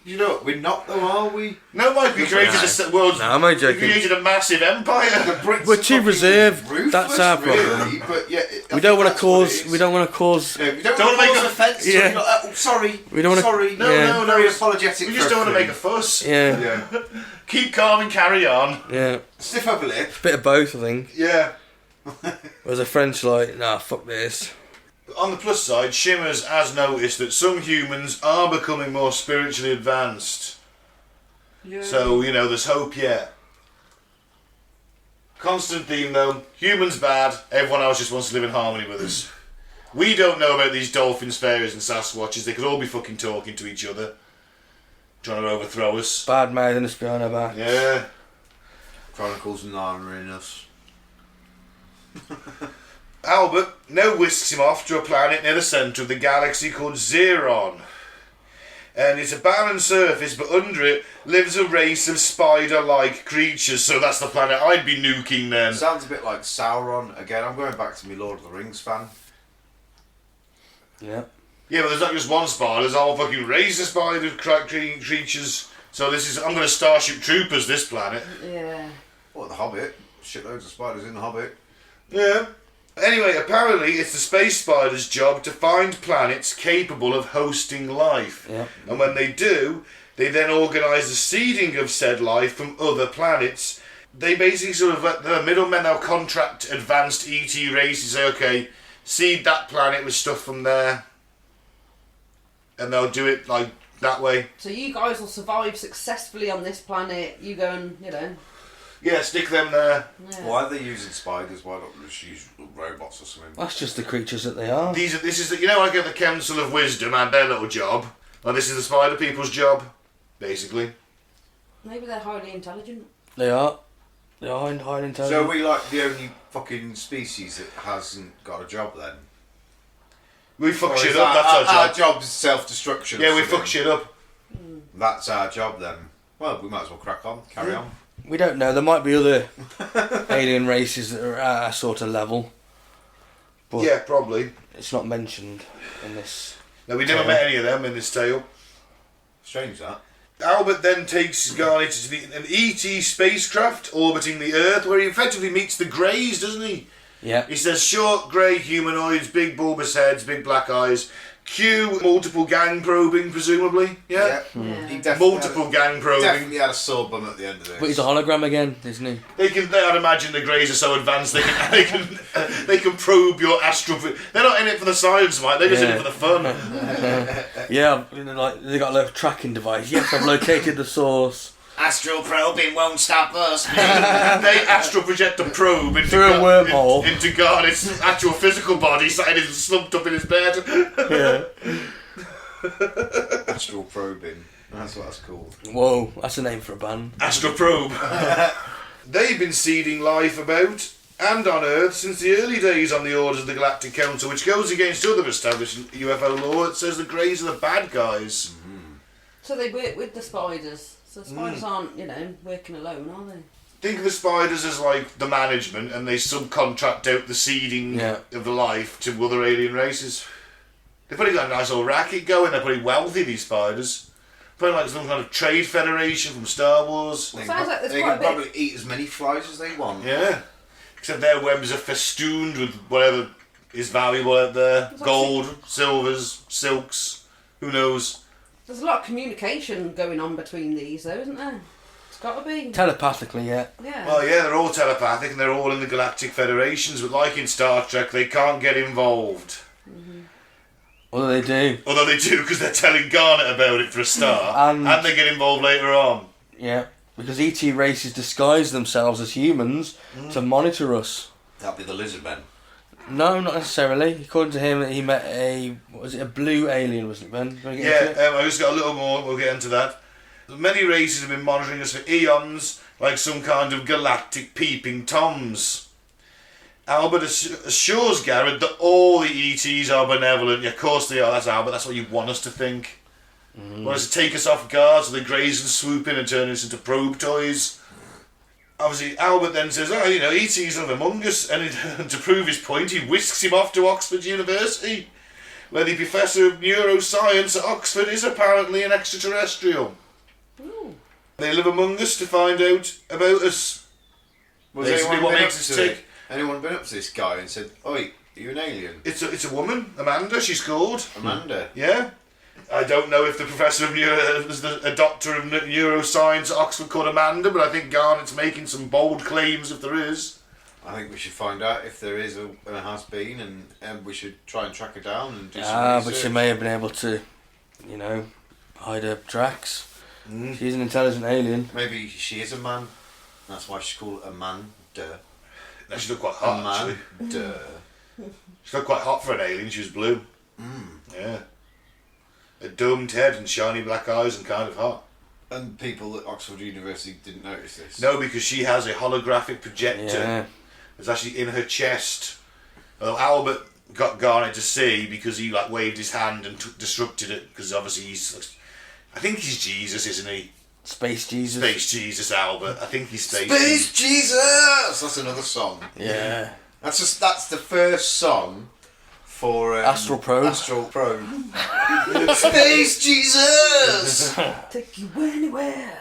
You know, we're not though, are we? No, Mike, we created the world's. No, am I We joking? created a massive empire. The Brits We're are too fucking reserved. ruthless, That's our problem. really, but yeah, We don't want to cause. We don't want to cause. Yeah, we don't Don't want to make cause a- offence. Yeah. So oh, sorry. We don't wanna- Sorry. No, Very apologetic. We just don't want to make a fuss. Yeah, Yeah. Keep calm and carry on. yeah. Stiff upper lip. Bit of both, I think. Yeah. Whereas the French like, nah, fuck this. On the plus side, Shimmers has noticed that some humans are becoming more spiritually advanced. Yeah. So, there's hope yet. Constant theme though, humans bad, everyone else just wants to live in harmony with us. We don't know about these dolphins, fairies and Sasquatches, they could all be fucking talking to each other. Trying to overthrow us. Bad mouthing us behind our back. Yeah. Chronicles of Narnia in us. Albert now whisks him off to a planet near the centre of the galaxy called Xeron. And it's a barren surface, but under it lives a race of spider-like creatures, so that's the planet I'd be nuking then. Sounds a bit like Sauron. Again, I'm going back to my Lord of the Rings fan. Yeah. Yeah, but there's not just one spider, there's a whole fucking race of spider creatures. So I'm going to Starship Troopers this planet. Yeah. What, The Hobbit? Shitloads of spiders in The Hobbit. Yeah. Anyway, apparently it's the space spider's job to find planets capable of hosting life. Yeah. And when they do, they then organise the seeding of said life from other planets. They basically sort of let the middlemen now contract advanced ET races, say, okay, seed that planet with stuff from there. And they'll do it like that way. So you guys will survive successfully on this planet. You go and, Yeah, stick them there. Yeah. Why are they using spiders? Why not just use robots or something? That's just the creatures that they are. This is like the Council of Wisdom had their little job. Well, this is the spider people's job, basically. Maybe they're highly intelligent. They are. They are highly intelligent. So are we like the only fucking species that hasn't got a job then? We fuck Or shit is up, that's our job. Our job's self-destruction. Yeah, we something? fuck shit up. That's our job then. Well, we might as well crack on, carry on. We don't know. There might be other alien races that are at our sort of level. But Yeah, probably. it's not mentioned in this. No, we never met any of them in this tale. Strange that. Albert then takes Garnet to an ET spacecraft orbiting the Earth, where he effectively meets the Greys, doesn't he? Yeah. He says short, grey humanoids, big bulbous heads, big black eyes. Cue multiple gang probing, presumably. Yeah? Yeah. He definitely Multiple gang probing. definitely had a sore bum at the end of this. But he's a hologram again, isn't he? I'd imagine the Greys are so advanced they can probe your astral. They're not in it for the science, mate. They're just in it for the fun. Yeah, like they got a little tracking device. Yes, I've located the source. Astral probing won't stop us. They astral project a probe into Through a wormhole. into Garnet's actual physical body, sitting slumped up in his bed. Yeah. Astral probing. That's what that's called. Whoa, that's a name for a band. Astral Probe. They've been seeding life about and on Earth since the early days on the orders of the Galactic Council, which goes against other established UFO law. It says the Greys are the bad guys. So they work with the spiders. So the spiders aren't, working alone, are they? Think of the spiders as like the management, and they subcontract out the seeding of the life to other alien races. They've probably got a nice old racket going. They're pretty wealthy, these spiders. Probably like some kind of trade federation from Star Wars. Well, sounds like there's they quite can a bit. probably eat as many flies as they want. Yeah. Except their webs are festooned with whatever is valuable out there. Gold, silvers, silks, who knows. There's a lot of communication going on between these, though, isn't there? It's got to be. Telepathically, yeah. Yeah. Well, yeah, they're all telepathic and they're all in the galactic federations, but like in Star Trek, they can't get involved. Although they do. Although they do, because they're telling Garnet about it for a start, and they get involved later on. Yeah, because ET races disguise themselves as humans to monitor us. That'd be the lizard men. No, not necessarily. According to him, he met a blue alien, wasn't it, Ben? Do you wanna get into it? I just got a little more, we'll get into that. Many races have been monitoring us for eons, like some kind of galactic peeping toms. Albert assures Garrett that all the ETs are benevolent. Yeah, of course they are, that's Albert, that's what you want us to think. Want us to take us off guard so the Greys can swoop in and turn us into probe toys. Obviously, Albert then says, ETs live among us, and to prove his point, he whisks him off to Oxford University, where the Professor of Neuroscience at Oxford is apparently an extraterrestrial. Ooh. They live among us to find out about us. Was basically what makes us tick. Anyone been up to this guy and said, "Oi, are you an alien?" It's a woman, Amanda, she's called. Amanda? Yeah. I don't know if the Professor of there's a doctor of neuroscience at Oxford called Amanda, but I think Garnett's making some bold claims if there is. I think we should find out if there is and has been, and we should try and track her down and do some research. But she may have been able to, hide her tracks. She's an intelligent alien. Maybe she is a man. That's why she's called Amanda. No, she looked quite hot, actually. Amanda. She looked quite hot for an alien, she was blue. Yeah. A domed head and shiny black eyes and kind of hot. And people at Oxford University didn't notice this? No, because she has a holographic projector. Yeah. It's actually in her chest. Well, Albert got Garnet to see because he waved his hand and disrupted it, because obviously I think he's Jesus, isn't he? Space Jesus. Space Jesus, Albert. I think he's Space Jesus! That's another song. Yeah. That's the first song for Astral Probe. Astral Probe. Space Jesus! Take you anywhere.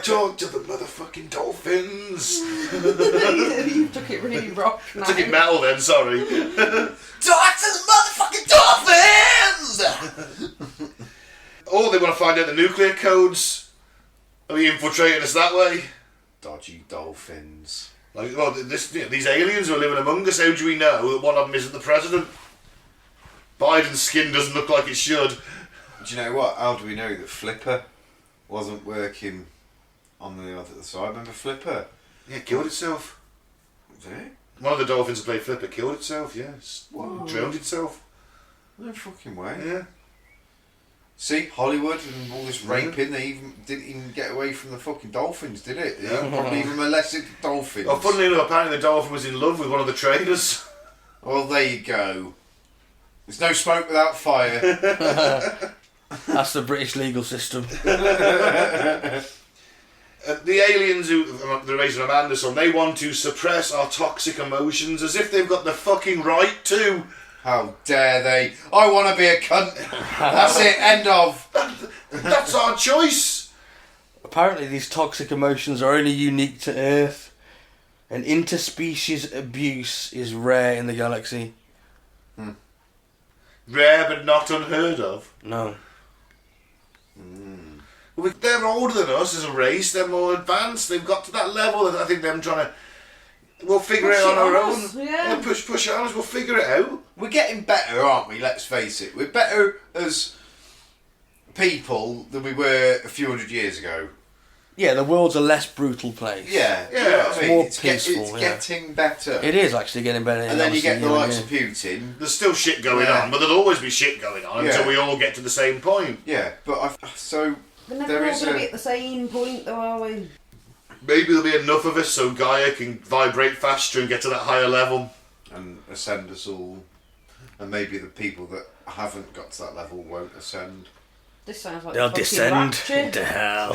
Talk to the motherfucking dolphins. You took it really rock now. Took it metal then, sorry. Talk to the motherfucking dolphins! Oh, they want to find out the nuclear codes. Are we infiltrating us that way? Dodgy dolphins. These aliens are living among us. How do we know that one of them isn't the president? Biden's skin doesn't look like it should. Do you know what? How do we know that Flipper wasn't working on the other side? Remember Flipper? Yeah, it killed itself. Did it? One of the dolphins who played Flipper killed itself, yes. What? Drowned itself. No fucking way. Yeah. See, Hollywood and all this raping, they didn't even get away from the fucking dolphins, did it? They probably even molested the dolphins. Well, funnily enough, apparently the dolphin was in love with one of the trainers. Well, there you go. There's no smoke without fire. That's the British legal system. The aliens who the race of Amanda's on, they want to suppress our toxic emotions as if they've got the fucking right to. How dare they? I want to be a cunt. That's it, end of. That's our choice. Apparently these toxic emotions are only unique to Earth, and interspecies abuse is rare in the galaxy. Rare but not unheard of. No. Well, they're older than us as a race, they're more advanced, they've got to that level that I think them trying to... We'll figure it on our own. Yeah. We'll push it on us, we'll figure it out. We're getting better, aren't we? Let's face it. We're better as people than we were a few hundred years ago. Yeah, the world's a less brutal place. Yeah, Yeah. you know what I It's mean? more It's peaceful, yeah. getting better. It is actually getting better. And then you get the likes yeah. of Putin. There's still shit going Yeah. on, but there'll always be shit going on Yeah. until we all get to the same point. Yeah, but so We're never there all is going to be a... at the same point, though, are we? Maybe there'll be enough of us so Gaia can vibrate faster and get to that higher level. And ascend us all. And maybe the people that haven't got to that level won't ascend. This sounds like They'll fucking descend Rapture. into hell.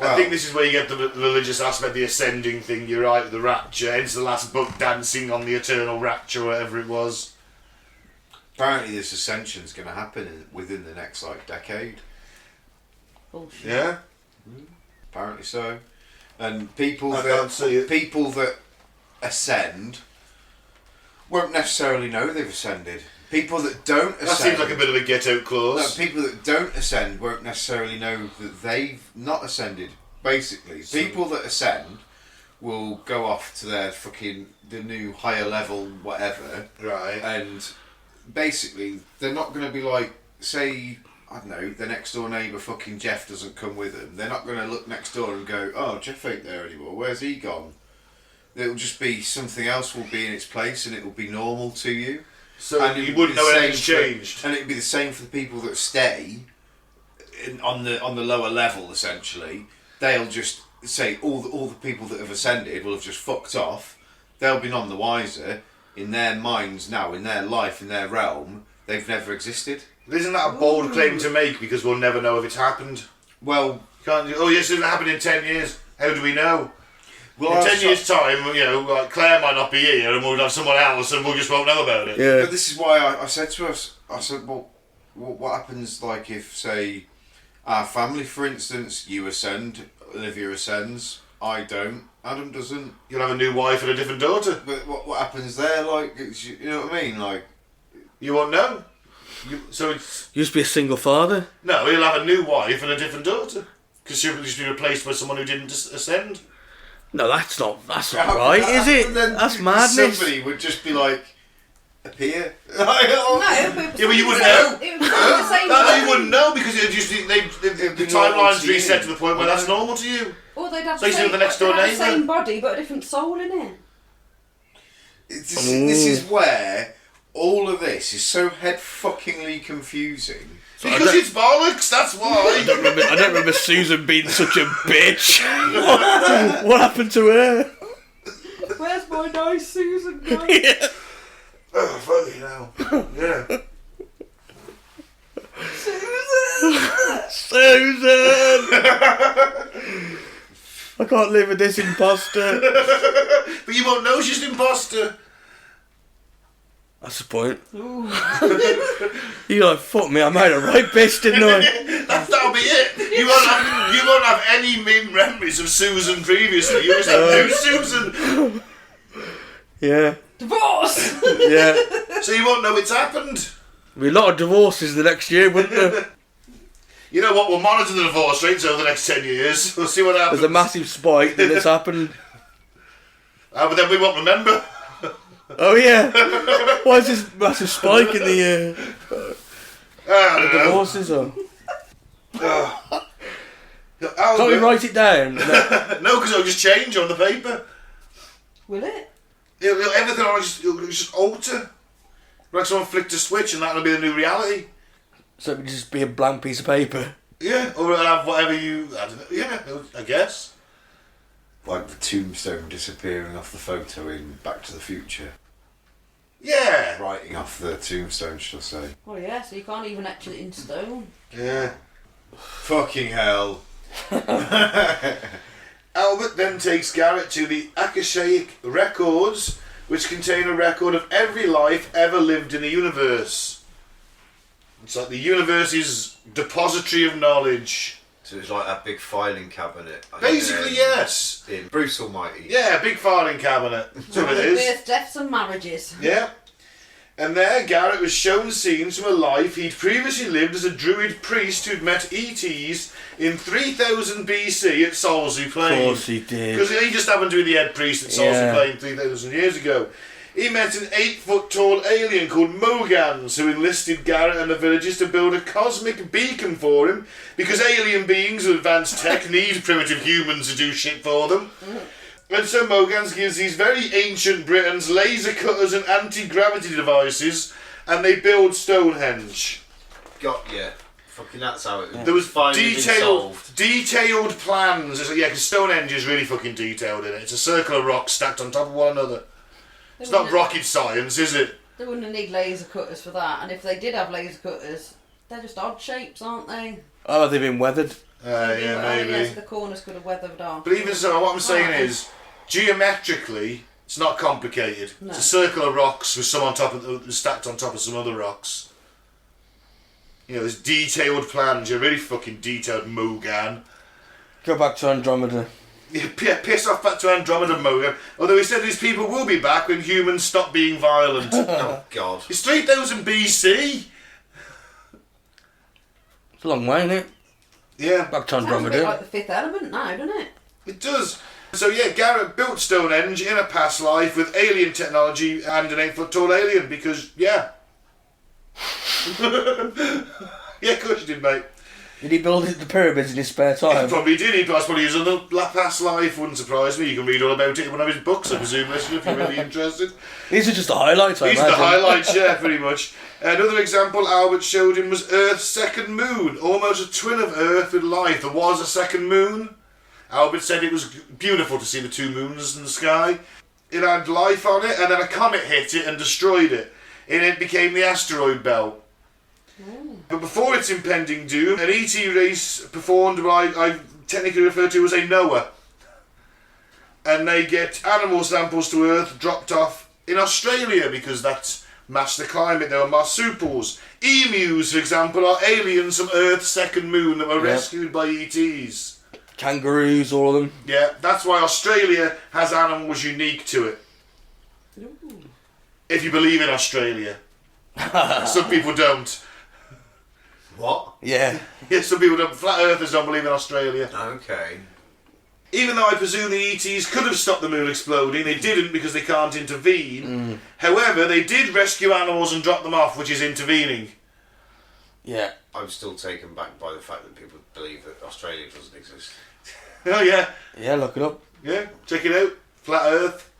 I think this is where you get the religious aspect, the ascending thing. You're right, the rapture. Hence the last book, Dancing on the Eternal Rapture, whatever it was. Apparently this ascension's going to happen within the next, decade. Bullshit. Yeah? Apparently so. And people I can't see it. people that ascend won't necessarily know they've ascended. People that don't ascend... That seems like a bit of a get-out No, clause. people that don't ascend won't necessarily know that they've not ascended. Basically, people that ascend will go off to their the new higher level, whatever, Right. and basically they're not going to be like, say, I don't know, their next door neighbour fucking Jeff doesn't come with them. They're not going to look next door and go, oh, Jeff ain't there anymore. Where's he gone? It'll just be something else will be in its place, and it will be normal to you. So And it you would wouldn't be know the anything's same for- changed. And it'd be the same for the people that stay on the lower level. Essentially, they'll just say all the people that have ascended will have just fucked off. They'll be none the wiser. In their minds now, in their life, in their realm, they've never existed. Isn't that a bold claim to make because we'll never know if it's happened? Well, Can't you? Oh yes, it'll happen in 10 years. How do we know? well, In 10 years' time, like Claire might not be here and we'll have someone else and we just won't know about it. Yeah. But this is why I said to us, I said, well, what happens if, say, our family, for instance, you ascend, Olivia ascends, I don't, Adam doesn't. You'll have a new wife and a different daughter. But what happens there? You know what I mean? You won't know. So it's... Used to be a single father. No, he'll have a new wife and a different daughter. Because she'll just be replaced by someone who didn't ascend. No, that's not right, is it? Then That's madness. Somebody would just be appear. No, Yeah, but you wouldn't know. It would be the same. No, you wouldn't know because it just the timeline's to you. reset to the point where that's normal to you. Or they'd have So the you see same, the next door they'd have the neighbour? same body but a different soul in it. This is where all of this is so head-fuckingly confusing. Because it's bollocks, that's why. I don't remember Susan being such a bitch. What happened to her? Where's my nice Susan gone? Yeah. Oh, fucking hell. Yeah. Susan! I can't live with this imposter. But you won't know she's an imposter. That's the point. You're like, fuck me, I made a right bitch, didn't I? That'll be it. You won't have any memories of Susan previously. You just have new Susan. Yeah. Divorce! Yeah. So you won't know it's happened. There'll be a lot of divorces the next year, wouldn't there? You know what? We'll monitor the divorce rates over the next 10 years. We'll see what happens. There's a massive spike that it's happened. But then we won't remember. Oh yeah. Why is this massive spike in the I don't know. divorces? Or? Oh, Can't we write it down? No, because it'll just change on the paper. Will it? Everything will just alter. Like someone flicked a switch and that'll be the new reality. So it would just be a blank piece of paper. Yeah, or it'll have whatever you... I don't know. Yeah, I guess. Like the tombstone disappearing off the photo in Back to the Future. Yeah. Writing off the tombstone, shall I say. Oh yeah, so you can't even etch it in stone. Yeah. Fucking hell. Albert then takes Garrett to the Akashic Records, which contain a record of every life ever lived in the universe. It's like the universe's depository of knowledge. So it's like that big filing cabinet. Basically, yes. In Bruce Almighty. Yeah, big filing cabinet. That's what it is. Birth, deaths and marriages. Yeah. And there, Garrett was shown scenes from a life he'd previously lived as a druid priest who'd met ETs in 3000 BC at Solsey Plain. Of course he did. Because he just happened to be the head priest at Solsey Yeah. Plain 3000 years ago. he met an 8-foot-tall alien called Mogans, who enlisted Garrett and the villagers to build a cosmic beacon for him, because alien beings with advanced tech need primitive humans to do shit for them. And so Mogans gives these very ancient Britons laser cutters and anti-gravity devices, and they build Stonehenge. Got ya. Fucking that's how it was. There was finally detailed plans. Yeah, because Stonehenge is really fucking detailed in it. It's a circle of rocks stacked on top of one another. It's not rocket science, is it? They wouldn't need laser cutters for that, and if they did have laser cutters, they're just odd shapes, aren't they? Oh, they've been weathered. Yeah, maybe. Yeah, so the corners could have weathered off. But even so, what I'm saying is, geometrically, it's not complicated. No. It's a circle of rocks with some on top of stacked on top of some other rocks. You know, there's detailed plans. You're really fucking detailed, Mogan. Go back to Andromeda. Yeah, piss off back to Andromeda, Mogan. Although he said these people will be back when humans stop being violent. Oh, God. It's 3000 BC. It's a long way, isn't it? Yeah. Back to Sounds a Andromeda. bit like the Fifth Element now, doesn't it? It does. So yeah, Garrett built Stonehenge in a past life with alien technology and an 8-foot-tall alien because, yeah. Yeah, of course you did, mate. Did he build the pyramids in his spare time? He probably did. He probably used other past life. Wouldn't surprise me. You can read all about it in one of his books, I presume, listener, if you're really interested. These are just the highlights, I These are imagine. the highlights, yeah, pretty much. Another example Albert showed him was Earth's second moon, almost a twin of Earth with life. There was a second moon. Albert said it was beautiful to see the two moons in the sky. It had life on it, and then a comet hit it and destroyed it. And it became the asteroid belt. But before its impending doom, an ET race performed what I technically refer to as a Noah. And they get animal samples to Earth dropped off in Australia because that's matched the climate. There were marsupials. Emus, for example, are aliens from Earth's second moon that were rescued by ETs. Kangaroos, all of them. Yeah, that's why Australia has animals unique to it. Ooh. If you believe in Australia. Some people don't. What? Yeah. Yeah, some people don't. Flat Earthers don't believe in Australia. Okay. Even though I presume the ETs could have stopped the moon exploding, they didn't because they can't intervene. However, they did rescue animals and drop them off, which is intervening. Yeah. I'm still taken back by the fact that people believe that Australia doesn't exist. Oh yeah. Yeah, look it up. Yeah, check it out. Flat Earth.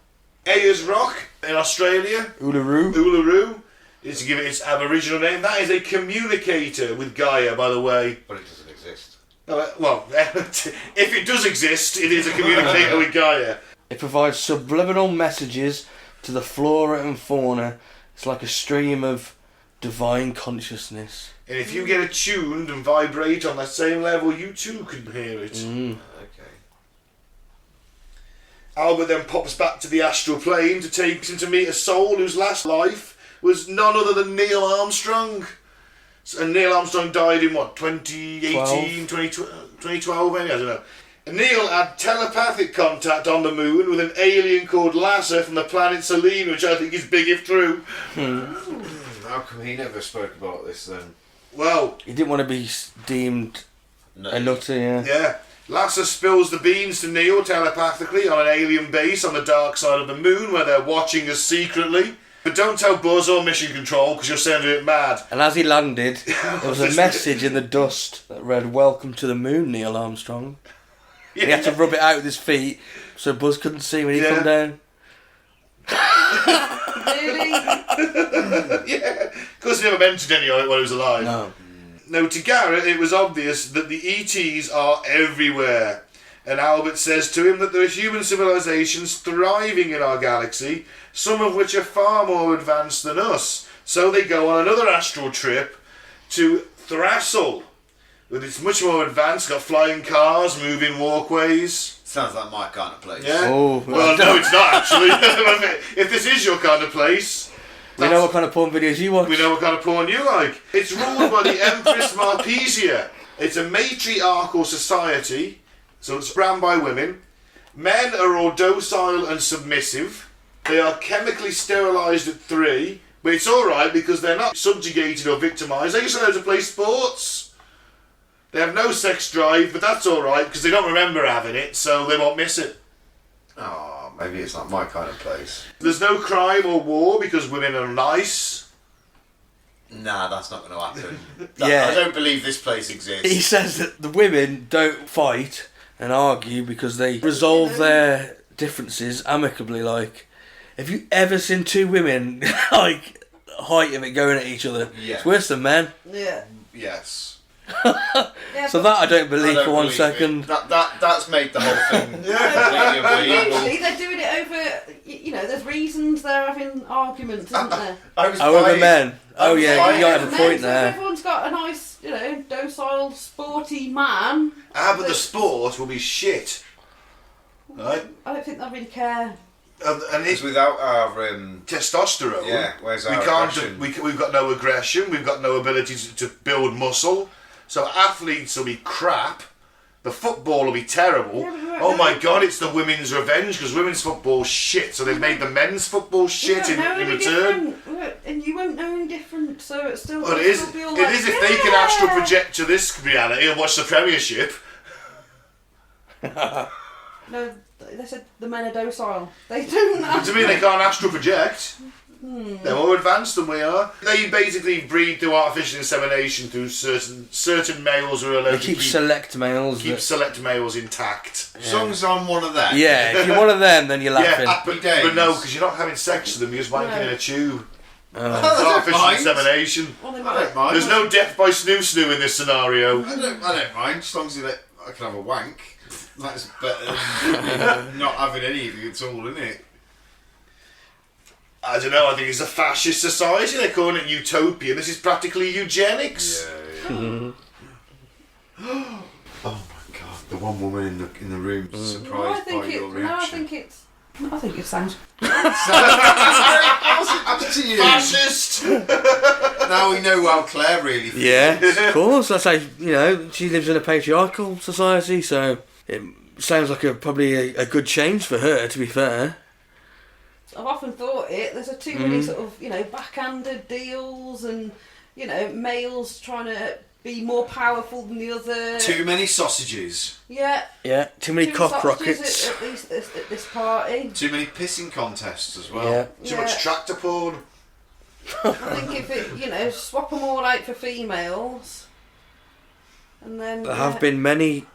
Ayers Rock in Australia. Uluru. Uluru is to give it its Aboriginal name. That is a communicator with Gaia, by the way. But it doesn't exist. Well, if it does exist, it is a communicator with Gaia. It provides subliminal messages to the flora and fauna. It's like a stream of divine consciousness. And if you get attuned and vibrate on that same level, you too can hear it. Okay. Albert then pops back to the astral plane to take him to meet a soul whose last life was none other than Neil Armstrong. And Neil Armstrong died in what, 2018, 2012 maybe? I don't know. And Neil had telepathic contact on the moon with an alien called Lasser from the planet Selene, which I think is big if true. How come he never spoke about this then? Well, He didn't want to be deemed a nutter, yeah. yeah. Lasser spills the beans to Neil telepathically on an alien base on the dark side of the moon where they're watching us secretly. But don't tell Buzz or Mission Control because you're sounding it mad. And as he landed, there was a message in the dust that read, "Welcome to the moon, Neil Armstrong." Yeah. He had to rub it out with his feet so Buzz couldn't see when he come down. Really? Yeah, because he never mentioned any of it while he was alive. No. Now, to Garrett, it was obvious that the ETs are everywhere. And Albert says to him that there are human civilizations thriving in our galaxy, some of which are far more advanced than us. So they go on another astral trip to Thrassel. But it's much more advanced, got flying cars, moving walkways. Sounds like my kind of place. Yeah? Oh, Well, no, it's not actually. If this is your kind of place... We know what kind of porn videos you watch. We know what kind of porn you like. It's ruled by the Empress Marpesia. It's a matriarchal society, so it's run by women. Men are all docile and submissive. They are chemically sterilised at 3, but it's alright because they're not subjugated or victimised. They just know how to play sports. They have no sex drive, but that's alright because they don't remember having it, so they won't miss it. Oh maybe it's not my kind of place. There's no crime or war because women are nice. Nah, that's not going to happen. Yeah. I don't believe this place exists. He says that the women don't fight and argue because they resolve their differences amicably. Like, have you ever seen two women, like, height of it going at each other? Yeah. It's worse than men. Yeah. Yes. Yeah, So but that I don't believe I don't for one believe second. it. That's made the whole thing completely unbelievable. usually they're doing it over, you know, there's reasons they're having arguments, isn't there? I was Over buying- men. Oh was yeah, buying- you got to have a Men, point so there. Everyone's got a nice, you know, docile, sporty man. But the sport will be shit. Right? I don't think they really care. And It's it, without our testosterone. yeah. Where's We our can't. aggression? We've got no aggression. We've got no ability to build muscle. So athletes will be crap. The football will be terrible. Yeah, Oh my God! It's the women's revenge because women's football's shit. So they've made the men's football shit We in won't know any return. different, and you won't know any different. So it's still. Well, it it'll is. still be all It like, is if they can "Yeah!" astral project to this reality and watch the Premiership. No, they said the men are docile. They don't. What do you mean they can't astral project? They're more advanced than we are. They basically breed through artificial insemination through certain males who are allowed They to keep select males. keep that- select males intact. As long as I'm one of them. Yeah, if you're one of them, then you're laughing. Yeah, Happy but days. no, because you're not having sex with them. You're just wanking in a tube. Oh. I It's don't artificial mind. insemination. Well, they I might. don't mind. There's no death by snoo in this scenario. I don't mind, as long as I can have a wank. That's better than not having anything at all, isn't it? I don't know. I think it's a fascist society. They're calling it utopia. This is practically eugenics. Oh my God! The one woman in the room surprised by your reaction. I think it sounds. Up to you. Fascist. Now we know how Claire really feels. Yeah, of course. That's how, you know, she lives in a patriarchal society, so it sounds like probably a good change for her, to be fair. I've often thought there's too many sort of, you know, backhanded deals and, you know, males trying to be more powerful than the other. Too many sausages. Yeah. Yeah, too many Too cock sausages rockets. At least at this party. Too many pissing contests as well. Yeah. Too much tractor porn. I think if it, you know, swap them all out for females. And then. There have been many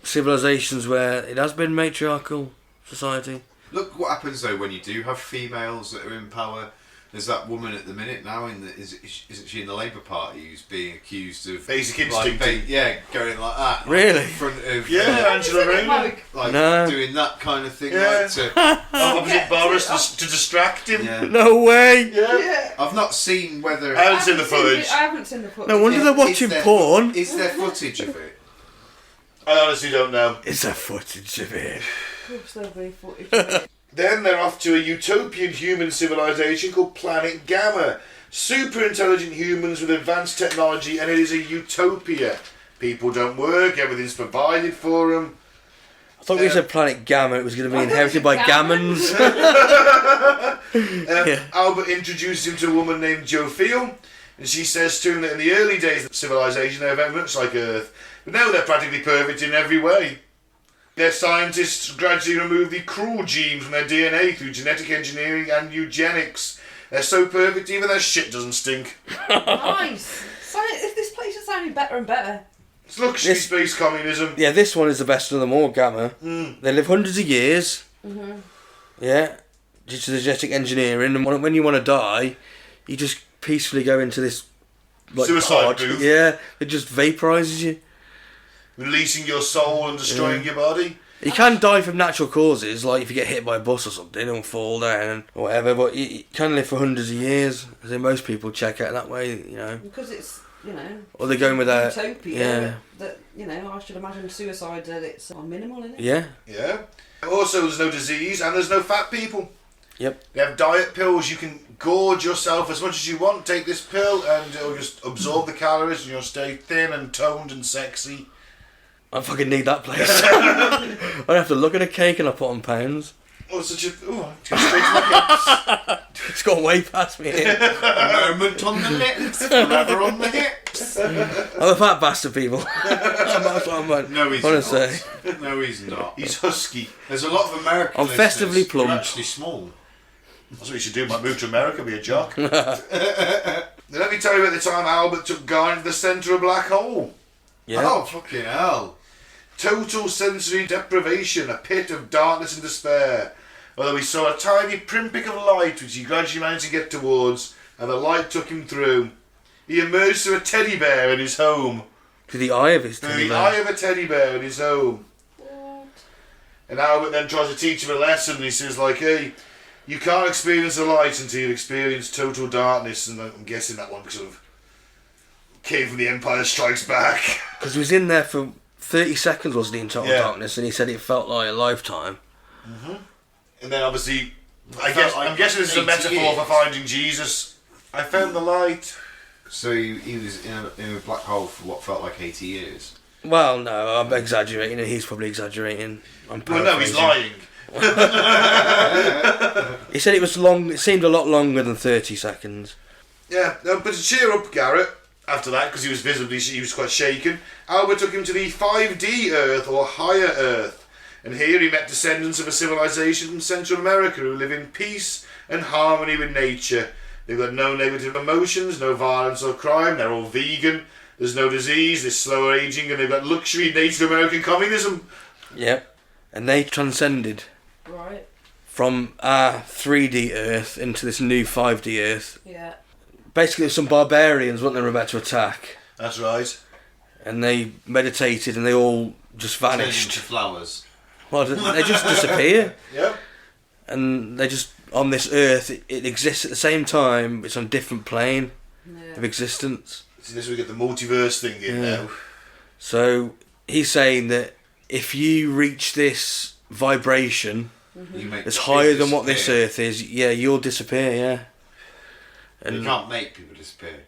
civilizations where it has been matriarchal society. Look what happens though when you do have females that are in power. There's that woman at the minute now isn't she in the Labour Party who's being accused of Basic like, instinct. going like that. Really? In front of Yeah, Angela Isn't it, Rayner. like, No. doing that kind of thing. Yeah. Like to, Opposite Boris to distract him. yeah. No way! Yeah. yeah. I've not seen whether. I haven't seen the footage. I haven't seen the footage. No wonder they're watching porn. Is there footage of it? I honestly don't know. Is there footage of it? Of course there'll be footage of it. Then they're off to a utopian human civilization called Planet Gamma. Super intelligent humans with advanced technology, and it is a utopia. People don't work, everything's provided for them. I thought we said Planet Gamma, it was going to be I thought inherited it by was gammons. Yeah. Albert introduced him to a woman named Jo Field, and she says to him that in the early days of civilization they were very much like Earth, but now they're practically perfect in every way. Their scientists gradually remove the cruel genes from their DNA through genetic engineering and eugenics. They're so perfect even their shit doesn't stink. Nice. So this place is sounding better and better. It's luxury This- space communism. Yeah, this one is the best of them all, Gamma. They live hundreds of years. Yeah, due to the genetic engineering. And when you want to die, you just peacefully go into this Suicide pod. booth. Yeah, it just vaporizes you. Releasing your soul and destroying your body. You can die from natural causes, like if you get hit by a bus or something and fall down or whatever, but you can live for hundreds of years. I think most people check out that way, you know. Because it's, you know, Or they're going with a... utopia. Yeah. That, you know, I should imagine suicide that it's minimal, isn't it? Yeah. Yeah. Also, there's no disease and there's no fat people. Yep. They have diet pills. You can gorge yourself as much as you want. Take this pill and it'll just absorb the calories and you'll stay thin and toned and sexy. I fucking need that place. I'd have to look at a cake and I put on pounds. Oh, such a... Oh, it's going straight to my hips. It's gone way past me here. A moment on the lips, forever on the hips. I'm a fat bastard, people. That's what I'm No, he's want not. to say. No, he's not. He's husky. There's a lot of American I'm festively listeners who are plump. actually small. That's what you should do. Might move to America, be a jock. Then let me tell you about the time Albert took Guy into the centre of a black hole. Yeah. Oh, fucking hell. Total sensory deprivation, a pit of darkness and despair. Although he saw a tiny pinprick of light which he gradually managed to get towards, and the light took him through. He emerged through a teddy bear in his home. To the eye of his Through teddy the bear. eye of a teddy bear in his home. What? And Albert then tries to teach him a lesson. He says, like, hey, you can't experience the light until you've experienced total darkness. And I'm guessing that one sort of came from The Empire Strikes Back. Because he was in there for 30 seconds, wasn't he, in total Yeah. darkness, and he said it felt like a lifetime. And then obviously, Like I'm guessing this is a 80 metaphor years. for finding Jesus. I found the light. So he was in a black hole for what felt like 80 years. Well, no, I'm exaggerating, and he's probably exaggerating. I'm Well, no, he's paraphrasing. lying. He said it was long. It seemed a lot longer than 30 seconds. Yeah, but to cheer up Garrett, after that, because he was quite shaken, Albert took him to the 5D Earth, or higher Earth. And here he met descendants of a civilization from Central America who live in peace and harmony with nature. They've got no negative emotions, no violence or crime, they're all vegan, there's no disease, there's slower aging, and they've got luxury Native American communism. Yep. And they transcended Right. from our 3D Earth into this new 5D Earth. Yeah. Basically, there were some barbarians, weren't they, were about to attack. That's right. And they meditated and they all just Turned vanished. into flowers. Well, they just disappear. Yep. And they just, on this Earth, it exists at the same time, it's on a different plane Yeah. of existence. So this we get the multiverse thing in now. So he's saying that if you reach this vibration You make that's people higher than what this disappear. Earth is, yeah, you'll disappear, yeah. You can't make people disappear.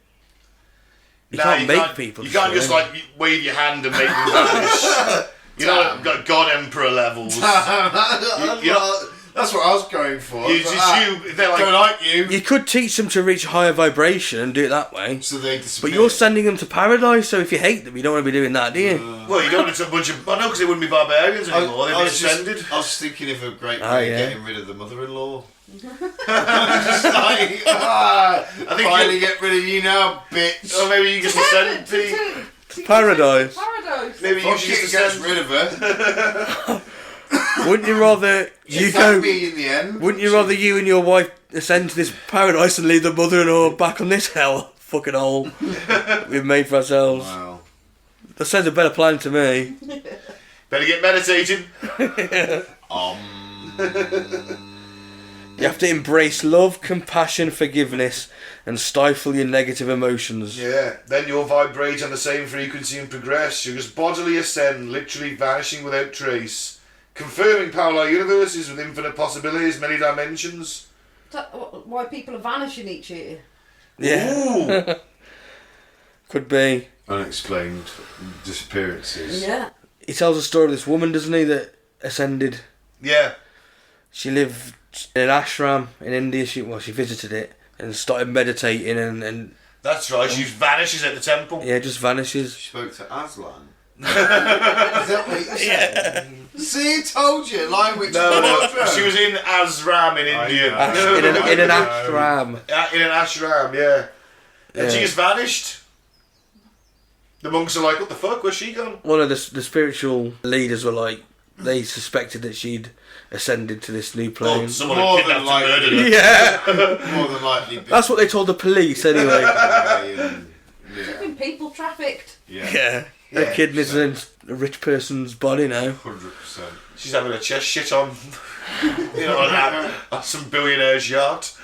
You Nah, can't make people You can't just disappear. like wave your hand and make them vanish. You know, got God Emperor levels. you know, That's what I was going for. it's just you. They're Don't like, like you. You could teach them to reach a higher vibration and do it that way. So they disappear. But you're sending them to paradise, so if you hate them, you don't want to be doing that, do you? well, you don't want a bunch of. Well, no, because they wouldn't be barbarians anymore. They'd be was just- ascended. I was just thinking of a great Oh, way yeah. of getting rid of the mother-in-law. Just like, I think finally you- get rid of you now, bitch. Or maybe you just ascend Pete. Paradise. Paradise. Maybe you Fuck should it, just gets ascend. rid of her. Wouldn't you rather you Is that go? me in the end? Wouldn't you rather you and your wife ascend to this paradise and leave the mother-in-law back on this hell fucking hole we've made for ourselves? Wow. That sounds a better plan to me. Better get meditating. You have to embrace love, compassion, forgiveness, and stifle your negative emotions. Yeah. Then you'll vibrate on the same frequency and progress. You'll just bodily ascend, literally vanishing without trace. Confirming parallel universes with infinite possibilities, many dimensions. Is that why people are vanishing each year? Yeah, Ooh. could be. Unexplained disappearances. Yeah. He tells a story of this woman, doesn't he, that ascended. Yeah. She lived in an ashram in India. She visited it and started meditating and That's right. She vanishes at the temple. yeah, just vanishes. She spoke to Aslan. Is that what you said? See, told you. Line which No. She was in Asram in India. In an ashram. In an ashram, yeah. And Yeah. she just vanished. The monks are like, what the fuck? Where's she gone? One of the spiritual leaders were like, they suspected that she'd ascended to this new Oh, plane. someone More had than kidnapped and likely. murdered her. Yeah, More than likely. that's what they told the police anyway. She's been people trafficked. Yeah. Yeah, her kidneys are in a rich person's body now. 100%. She's having a chest shit on, on some billionaire's yacht.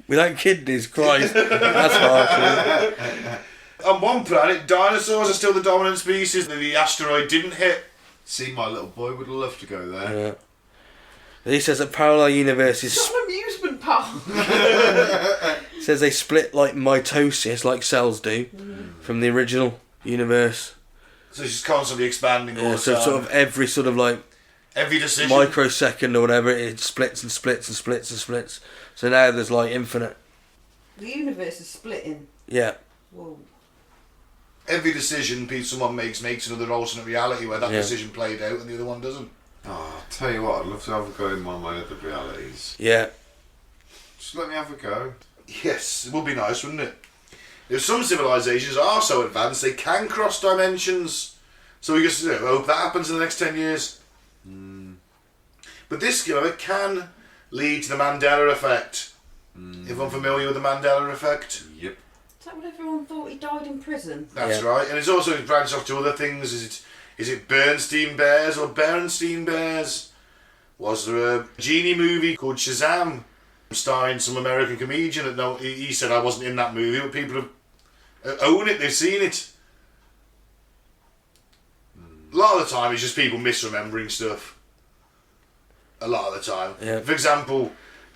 Without kidneys, Christ, that's harsh. On one planet, dinosaurs are still the dominant species that the asteroid didn't hit. See, my little boy would love to go there. Yeah. He says that parallel universes It's not an amusement park. says they split like mitosis, like cells do, from the original universe. So she's constantly expanding all Yeah, the so time. sort of every sort of like Every decision. microsecond or whatever, it splits and splits and splits and splits. So now there's like infinite. The universe is splitting. Yeah. Whoa. Every decision someone makes another alternate reality where that Yeah. decision played out and the other one doesn't. Oh, I'll tell you what, I'd love to have a go in one of my other realities. Yeah. Just let me have a go. Yes, it would be nice, wouldn't it? If some civilizations are so advanced they can cross dimensions, so we just hope that happens in the next 10 years. But this, it can lead to the Mandela effect. Everyone familiar with the Mandela effect? Yep. Is that what everyone thought he died in prison? That's Yeah. right, and it's also branched off to other things. Is it Bernstein Bears or Berenstein Bears? Was there a genie movie called Shazam, starring some American comedian? That he said I wasn't in that movie, but people have own it. They've seen it. A lot of the time, it's just people misremembering stuff. A lot of the time. Yeah. For example,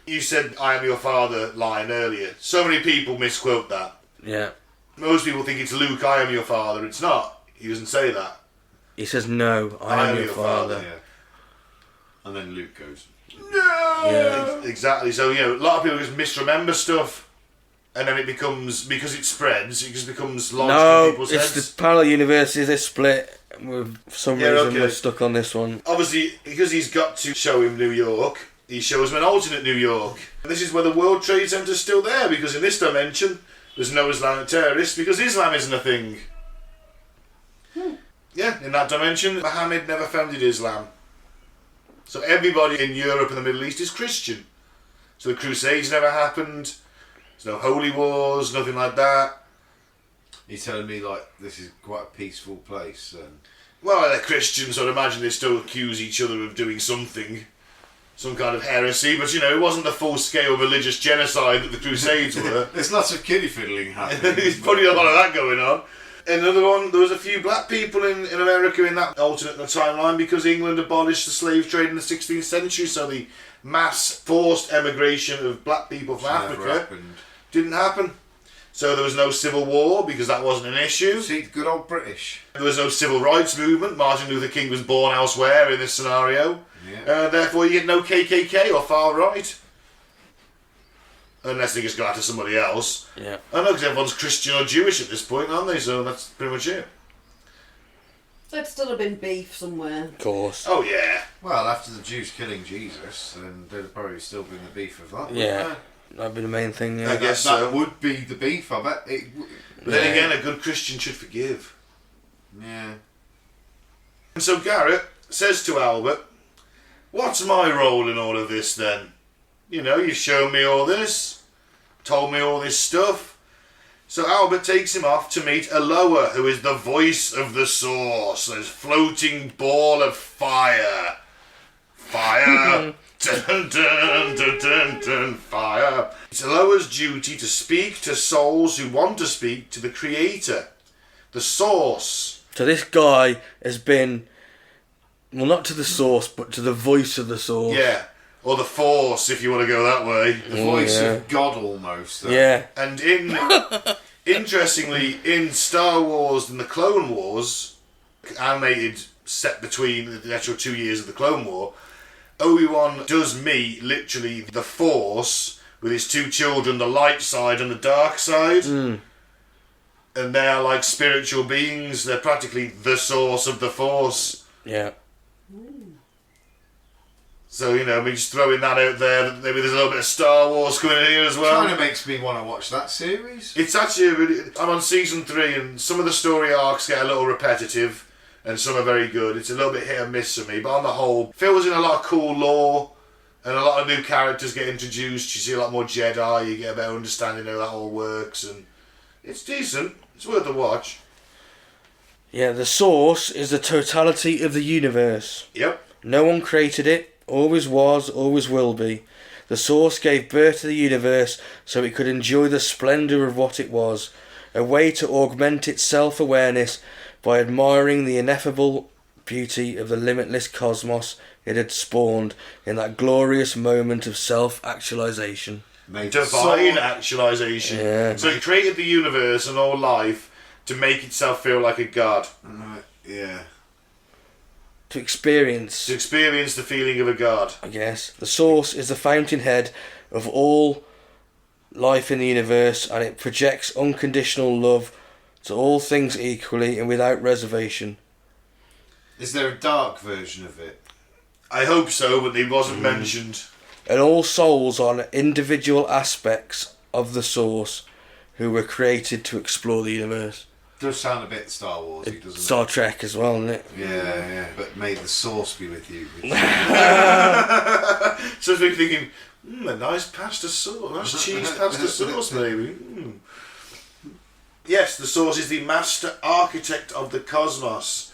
you said "I am your father" line earlier. So many people misquote that. Yeah. Most people think it's Luke, I am your father. It's not. He doesn't say that. He says, no, I am your father. Yeah. And then Luke goes, No! Yeah. Exactly. So, a lot of people just misremember stuff. And then it becomes, because it spreads, it just becomes lodged in No, people's it's heads. the parallel universes, they're split. For some Yeah, reason, okay. we're stuck on this one. Obviously, because he's got to show him New York, he shows him an alternate New York. And this is where the World Trade Centre's still there, because in this dimension, there's no Islamic terrorists, because Islam isn't a thing. Yeah, in that dimension, Muhammad never founded Islam. So everybody in Europe and the Middle East is Christian. So the Crusades never happened. There's no holy wars, nothing like that. you're telling me like this is quite a peaceful place and... Well, they're Christians, so I'd imagine they still accuse each other of doing something. Some kind of heresy, but it wasn't the full-scale religious genocide that the Crusades were. There's lots of kiddie fiddling happening. There's probably a lot of that going on. Another one, there was a few black people in America in that alternate timeline because England abolished the slave trade in the 16th century, so the mass forced emigration of black people from Never Africa happened. didn't happen. So there was no civil war because that wasn't an issue. See, good old British. There was no civil rights movement. Martin Luther King was born elsewhere in this scenario. Yeah. Therefore you get no KKK or far right. Unless they just go after somebody else. Yeah. I know, because everyone's Christian or Jewish at this point, aren't they? So that's pretty much it. There'd still have been beef somewhere. Of course. Oh, yeah. Well, after the Jews killing Jesus, then there'd probably still been the beef of that. wouldn't Yeah. there? That'd be the main thing, I yeah. guess that so. would be the beef, I bet. But then again, a good Christian should forgive. Yeah. And so Garrett says to Albert, "What's my role in all of this then? You've shown me all this, told me all this stuff." So Albert takes him off to meet Aloha, who is the voice of the source, this floating ball of fire. Fire! Dun, dun, dun, dun, dun, fire. It's Aloha's duty to speak to souls who want to speak to the Creator, the Source. So this guy has been, well, not to the source, but to the voice of the source. Yeah, or the Force, if you want to go that way. The voice yeah. of God almost. Though. Yeah. And interestingly, in Star Wars and the Clone Wars, animated set between the actual 2 years of the Clone War, Obi-Wan does meet, literally, the Force with his two children, the light side and the dark side. And they are like spiritual beings. They're practically the source of the Force. Yeah. So, just throwing that out there, maybe there's a little bit of Star Wars coming in here as well. Kind of makes me want to watch that series. It's actually I'm on season 3 and some of the story arcs get a little repetitive and some are very good. It's a little bit hit and miss for me, but on the whole, fills in a lot of cool lore and a lot of new characters get introduced. You see a lot more Jedi, you get a better understanding of how that all works, and it's decent. It's worth a watch. Yeah, the source is the totality of the universe. Yep. No one created it, always was, always will be. The source gave birth to the universe so it could enjoy the splendour of what it was, a way to augment its self-awareness by admiring the ineffable beauty of the limitless cosmos it had spawned in that glorious moment of self-actualization. Divine actualization. Yeah. So it created the universe and all life to make itself feel like a god. Yeah. To experience the feeling of a god. I guess. The source is the fountainhead of all life in the universe, and it projects unconditional love to all things equally and without reservation. Is there a dark version of it? I hope so, but it wasn't mentioned. And all souls are individual aspects of the source who were created to explore the universe. Does sound a bit Star Warsy, doesn't Star Trek as well, isn't it? Yeah. But may the source be with you. So it's like thinking, a nice pasta sauce, nice cheese pasta sauce, maybe. Yes, the source is the master architect of the cosmos.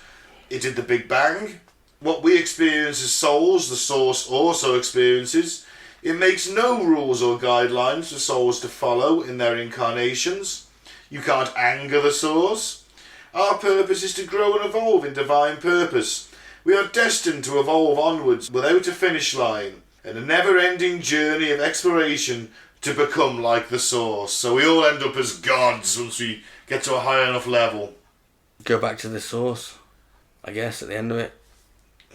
It did the Big Bang. What we experience as souls, the source also experiences. It makes no rules or guidelines for souls to follow in their incarnations. You can't anger the source. Our purpose is to grow and evolve in divine purpose. We are destined to evolve onwards without a finish line, and a never-ending journey of exploration to become like the source. So we all end up as gods once we get to a high enough level. Go back to the source, I guess, at the end of it.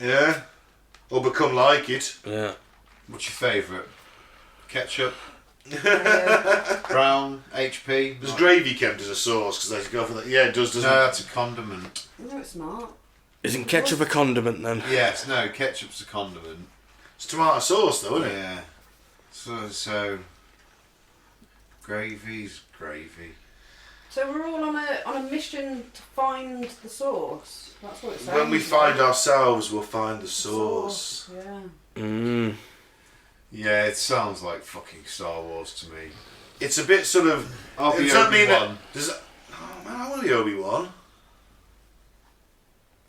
Yeah? Or become like it. Yeah. What's your favourite? Ketchup? Brown? HP? Does gravy count as a sauce? Because I go for that. Yeah, it does, doesn't No, it? that's a condiment. No, it's not. Isn't ketchup a condiment then? Yes, no, ketchup's a condiment. It's tomato sauce though, isn't it? Yeah. So gravy's gravy. So we're all on a mission to find the source. That's what it sounds When we find like. ourselves, we'll find the source. Yeah. Yeah, it sounds like fucking Star Wars to me. It's a bit sort of... I'll be does that mean that... Obi-Wan. Oh man, I want to be Obi-Wan.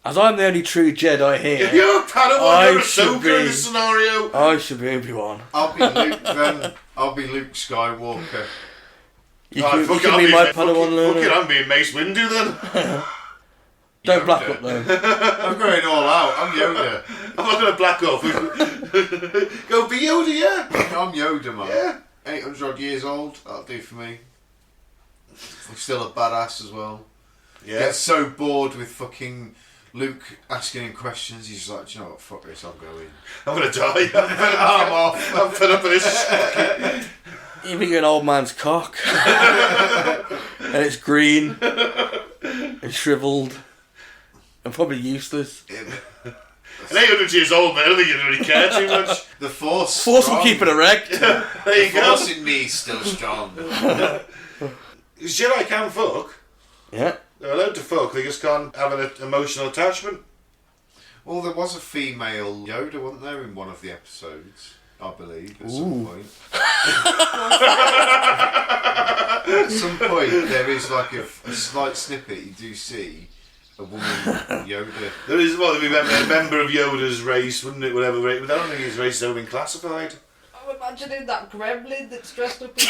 As I'm the only true Jedi here, If you're a Padawan, I you're a should Ahsoka be- in this scenario. I should be Obi-Wan. I'll be Luke then. I'll be Luke Skywalker. You Right, can, fuck you it, can I'll be my fuck Padawan it, learner. I'm being Mace Windu then. Don't Yoda. black up though. I'm going all out. I'm Yoda. I'm not going to black off. Go be Yoda, yeah. I'm Yoda, man. Yeah. 800 odd years old. That'll do for me. I'm still a badass as well. Yeah. Gets so bored with fucking Luke asking him questions. He's just like, do you know what? Fuck this. I'm going. I'm going to die. I'm off. I'm fed up with this. You think you're an old man's cock. And it's green. And shriveled. And probably useless. And 800 years old, man. I don't think you really care too much. The Force. Force will strong. keep it erect. There The you go. Force in me is still strong. Jedi can fuck. Yeah. They're allowed to fuck. They just can't have an emotional attachment. Well, there was a female Yoda, wasn't there, in one of the episodes? I believe, at some point. At some point, there is like a slight snippet you do see a woman Yoda. There is, well, there'd be a member of Yoda's race, wouldn't it? Whatever race. But I don't think his race has ever been classified. I'm imagining that gremlin that's dressed up as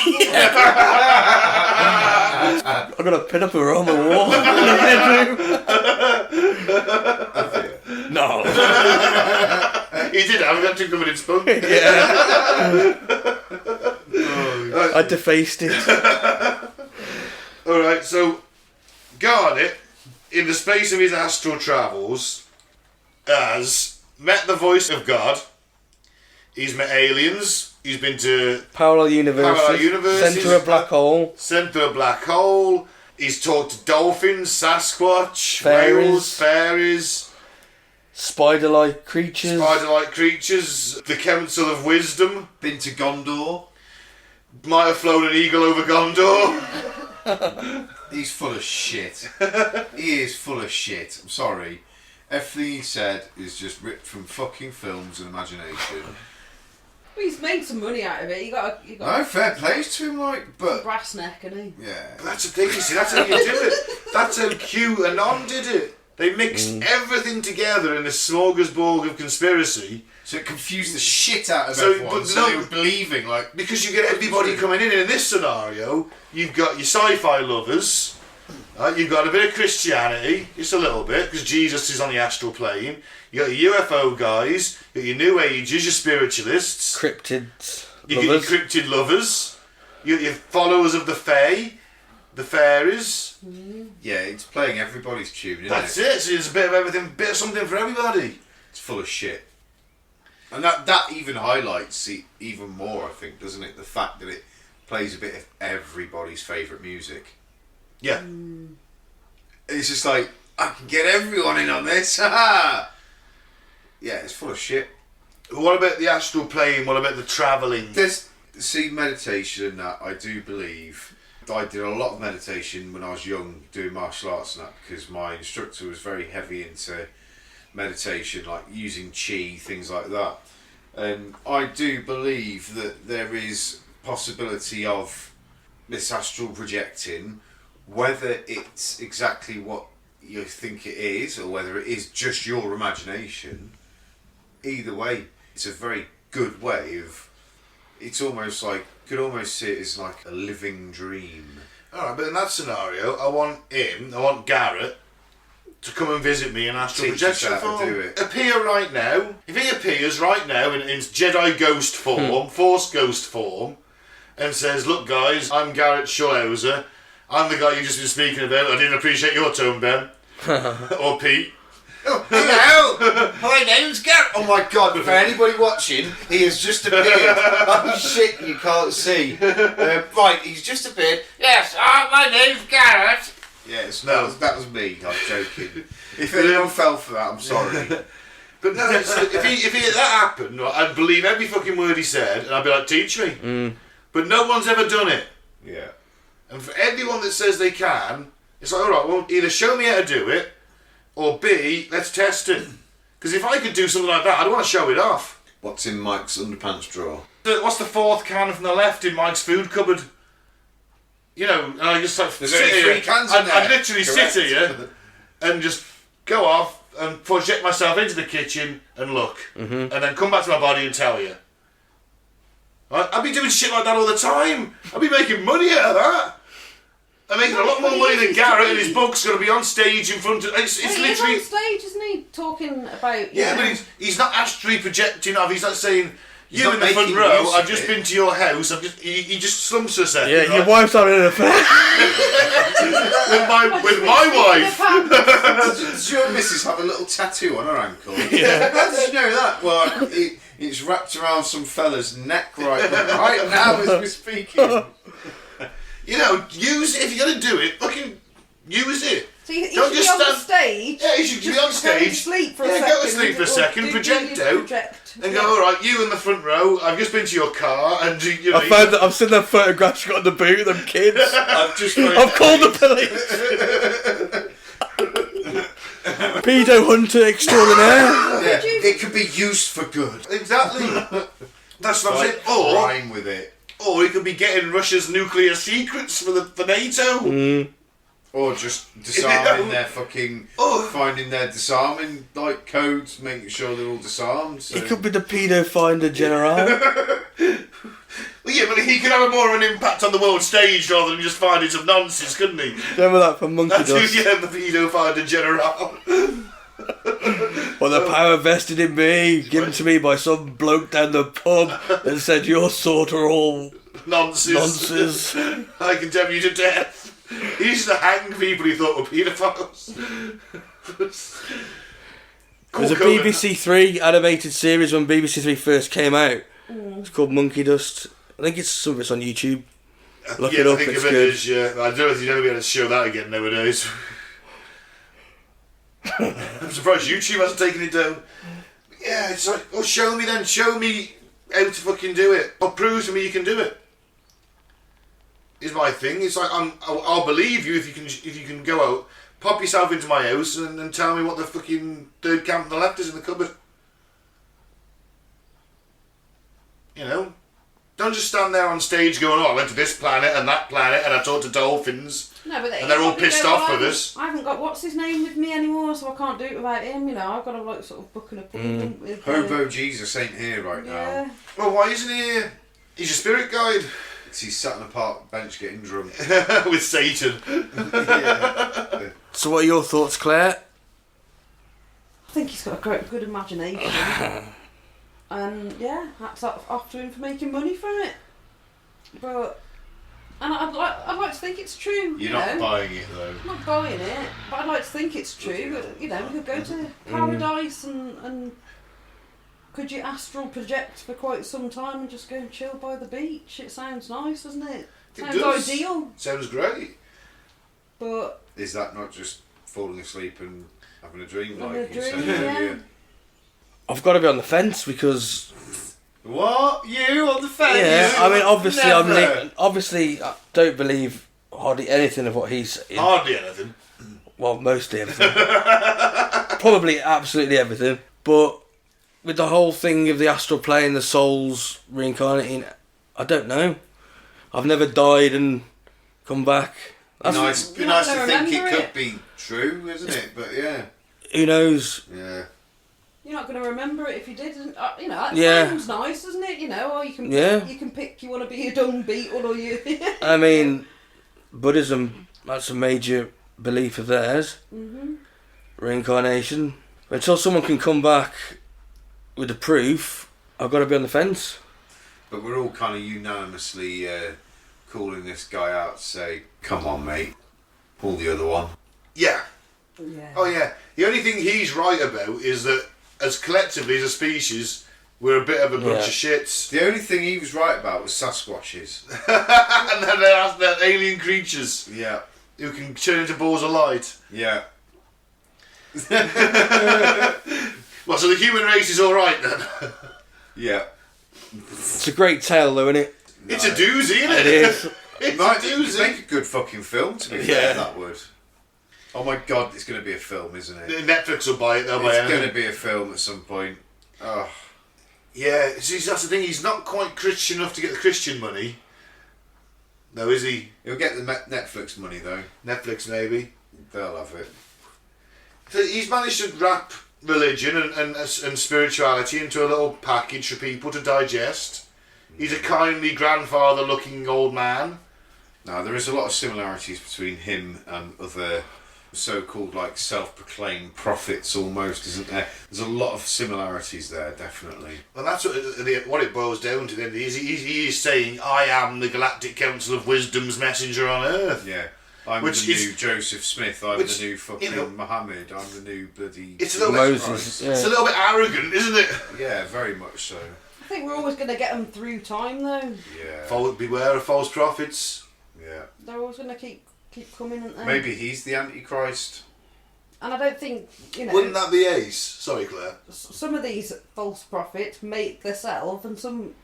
I'm going to pin up her on the wall. No. He did have that too covered in spunk. Yeah. I defaced it. Alright, so Garnet, in the space of his astral travels, has met the voice of God. He's met aliens. He's been to Parallel universes. Parallel universes. Sent to a black hole. sent to a black hole. He's talked to dolphins, Sasquatch, Fairies. whales, fairies, Spider-like creatures. spider-like creatures, the Council of Wisdom. Been to Gondor. Might have flown an eagle over Gondor. He's full of shit. He is full of shit. I'm sorry. Everything he said is just ripped from fucking films and imagination. Well, he's made some money out of it. You got No, fair plays to him, like, a but brass neck, and he. yeah. But that's the thing, you see, that's how you do it. That's how Q and On did it. They mixed everything together in a smorgasbord of conspiracy. So it confused the shit out of So, everyone. but So no- they were believing, like, Because you get everybody coming in. And in this scenario, you've got your sci-fi lovers, you've got a bit of Christianity, just a little bit, because Jesus is on the astral plane. You got your UFO guys, you got your New Agers, your spiritualists, Cryptids. you get your Lovers. cryptid lovers, you got your followers of the Fae, the fairies. yeah, it's playing everybody's tune, isn't That's it? it. So there's a bit of everything, bit of something for everybody. It's full of shit. And that even highlights it even more, I think, doesn't it? The fact that it plays a bit of everybody's favourite music. Yeah. It's just like, I can get everyone in on this. Yeah, it's full of shit. What about the astral plane? What about the travelling? See, meditation and that, I do believe. I did a lot of meditation when I was young, doing martial arts and that, because my instructor was very heavy into meditation, like using chi, things like that. And I do believe that there is possibility of this astral projecting, whether it's exactly what you think it is or whether it is just your imagination. Either way, it's a very good way of, it's almost like, you could almost see it as like a living dream. Alright, but in that scenario, I want Garrett to come and visit me in astral Teach us projection how to form. do it. Appear right now. If he appears right now in Jedi ghost form, Force ghost form, and says, "Look, guys, I'm Garrett Schauhauser. I'm the guy you just been speaking about. I didn't appreciate your tone, Ben." Or Pete. Oh, hello! My name's Garrett. Oh my god, for anybody watching, he has just appeared. Oh shit, you can't see. Right, he's just appeared. Yes, my name's Garrett. Yes, no, that was me. I'm joking. If anyone fell for that, I'm sorry. But no, if that happened, I'd believe every fucking word he said, and I'd be like, "Teach me." But no one's ever done it. Yeah. And for anyone that says they can, it's like, alright, well, either show me how to do it, or B, let's test it. Because if I could do something like that, I'd want to show it off. What's in Mike's underpants drawer? What's the fourth can from the left in Mike's food cupboard? You know, and I just like There's sit only here. 3 cans in there. I'd literally Correct. sit here and just go off and project myself into the kitchen and look. And then come back to my body and tell you. I'd be doing shit like that all the time. I'd be making money out of that. I'm making a lot more money than Garrett, and his book's going to be on stage in front of... It's He's literally... on stage, isn't he? Talking about... Yeah, but he's not astrally projecting off. He's not saying, you not in the front making row, use I've of just it. been to your house. He just slumps for a second. Yeah, right? your wife's having an affair. with my wife. Does your missus have a little tattoo on her ankle? Yeah. How did you know that? Well, it's wrapped around some fella's neck right now as we're speaking. You know, use it. If you're going to do it, fucking use it. So you Don't should just be on the stand- stage. Yeah, you should be on just go to stage. sleep for a Yeah, second. go to sleep for a or second, do project your out, project. and go, alright, you in the front row, I've just been to your car, and you know... I found that I've seen them photographs you got in the boot of them kids. I've called the police. Pedo hunter extraordinaire. Yeah, it could be used for good. Exactly. That's what I'm saying. Or... Rhyme with it. Or he could be getting Russia's nuclear secrets for NATO. Or just disarming their fucking... Oh. Finding their disarming like codes, making sure they're all disarmed. So. He could be the pedo finder general. Well, yeah, but he could have more of an impact on the world stage rather than just finding some nonsense, couldn't he? Remember that from Monkey That's who, Dust? yeah, the pedo finder general. Well, the power vested in me, given to me by some bloke down the pub that said your sort are all Nonsense. I condemn you to death. He used to hang people he thought were paedophiles. There's a BBC Three animated series when BBC Three first came out. It's called Monkey Dust. I think it's some of it's on YouTube. Look it up, I think it's of it good. as, yeah. I don't know if you're going to be able to show that again nowadays. I'm surprised YouTube hasn't taken it down. Yeah, it's like, oh, show me then. Show me how to fucking do it. Or prove to me you can do it. Is my thing. It's like I'll believe you if you can go out, pop yourself into my house and tell me what the fucking third can from the left is in the cupboard. You know, don't just stand there on stage going, "Oh, I went to this planet and that planet and I talked to dolphins." No, but And they're all probably pissed go, off "Well, with us." I haven't got what's his name with me anymore, so I can't do it without him. You know, I've got to like sort of book an appointment with. Hobo Jesus ain't here right Yeah. now. Well, why isn't he here? He's your spirit guide He's sat on a park bench getting drunk. with Satan. Yeah. So, what are your thoughts, Claire? I think he's got a great, good imagination. And yeah, hats off to him for making money from it. But And I'd like to think it's true. You're not buying it though. I'm not buying it, but I'd like to think it's true. You know, we could go to paradise and could you astral project for quite some time and just go and chill by the beach? It sounds nice, doesn't it? Sounds ideal. Sounds great. But is that not just falling asleep and having a dream yeah. I've got to be on the fence because. What? You on the fence? Yeah, I mean, obviously, Never. obviously, I don't believe hardly anything of what he's saying. Hardly anything. Well, mostly everything. Probably absolutely everything. But with the whole thing of the astral plane, the souls reincarnating, I don't know. I've never died and come back. Be nice to think it could be true, isn't it? But yeah. Who knows? Yeah. You're not going to remember it if you did. You know, that sounds nice, doesn't it? You know, or you can pick. You want to be a dung beetle, or you. I mean, Buddhism. That's a major belief of theirs. Mm-hmm. Reincarnation. Until someone can come back with the proof, I've got to be on the fence. But we're all kind of unanimously calling this guy out to say, "Come on, mate, pull the other one." Yeah. Yeah. Oh yeah. The only thing he's right about is that, as collectively as a species, we're a bit of a bunch of shits. The only thing he was right about was Sasquatches. And then they're alien creatures. Yeah. Who can turn into balls of light. Yeah. Well, so the human race is alright then? Yeah. It's a great tale, though, isn't it? It's a doozy, isn't it? It is. It's Might a doozy. make a good fucking film, to be fair, that would. Oh my god, it's going to be a film, isn't it? Netflix will buy it, they'll buy it. It's going to be a film at some point. Oh. Yeah, see, that's the thing, he's not quite Christian enough to get the Christian money. No, is he? He'll get the Netflix money, though. Netflix, maybe. They'll have it. So he's managed to wrap religion and spirituality into a little package for people to digest. He's a kindly grandfather-looking old man. Now, there is a lot of similarities between him and other so-called like self-proclaimed prophets almost, isn't there? There's a lot of similarities there, definitely. And that's what it boils down to then. He is saying, I am the Galactic Council of Wisdom's messenger on Earth. Yeah. I'm the new Joseph Smith, I'm the new fucking Muhammad, I'm the new bloody... It's a little Moses. bit, it's a little bit arrogant, isn't it? Yeah, very much so. I think we're always going to get them through time, though. Yeah. Beware of false prophets. Yeah. They're always going to keep coming, aren't they? Maybe he's the Antichrist. And I don't think, you know... Wouldn't that be Ace? Sorry, Claire. Some of these false prophets make themselves, and some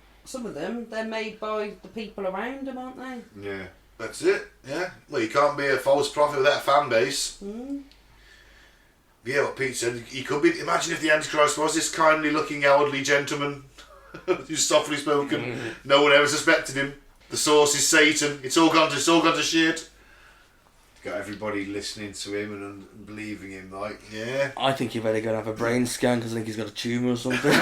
of them, they're made by the people around them, aren't they? Yeah. That's it, yeah. Well, you can't be a false prophet without a fan base. Mm. Yeah, what Pete said, he could be... Imagine if the Antichrist was this kindly-looking elderly gentleman who's softly spoken. No one ever suspected him. The source is Satan. It's all gone to shit. Got everybody listening to him and believing him, like... Yeah. I think you better go and have a brain scan because I think he's got a tumour or something.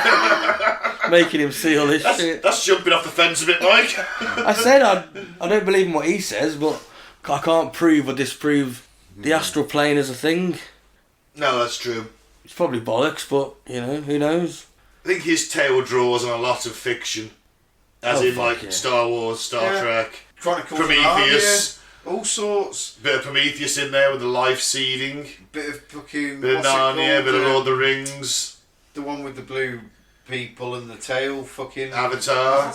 Making him see all this shit. That's jumping off the fence a bit, Mike. I said I don't believe in what he says, but I can't prove or disprove the astral plane as a thing. No, that's true. It's probably bollocks, but, you know, who knows? I think his tale draws on a lot of fiction. As in, like, yeah. Star Wars, Star Trek, Chronicles Prometheus. All sorts. Bit of Prometheus in there with the life seeding. Bit of fucking... Bit of Narnia, bit of Lord of the Rings. The one with the blue people and the tail fucking... Avatar.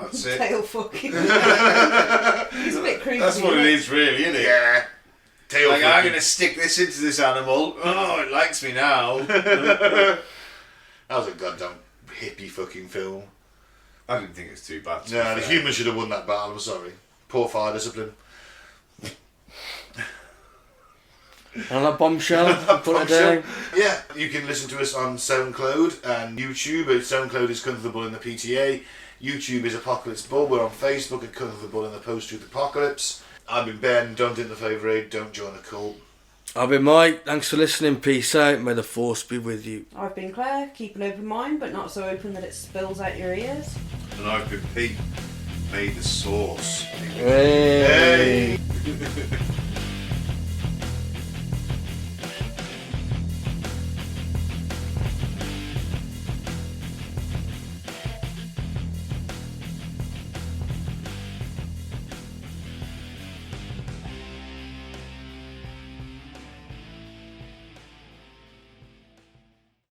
That's it. Tail fucking. It's a bit creepy. That's what it is, really, isn't it? Yeah. Tail Like, fucking. I'm going to stick this into this animal. Oh, it likes me now. That was a goddamn hippie fucking film. I didn't think it was too bad. No, the humans should have won that battle, I'm sorry. Poor fire discipline. And that bombshell, put it down. Yeah, you can listen to us on SoundCloud and YouTube. SoundCloud is Colourful Bull in the PTA. YouTube is Apocalypse Bull. We're on Facebook at Colourful Bull in the Post-Truth Apocalypse. I've been Ben. Don't drink the favour aid. Don't join a cult. I've been Mike. Thanks for listening. Peace out. May the force be with you. I've been Claire. Keep an open mind, but not so open that it spills out your ears. And I've been Pete. May the sauce. Hey. Hey.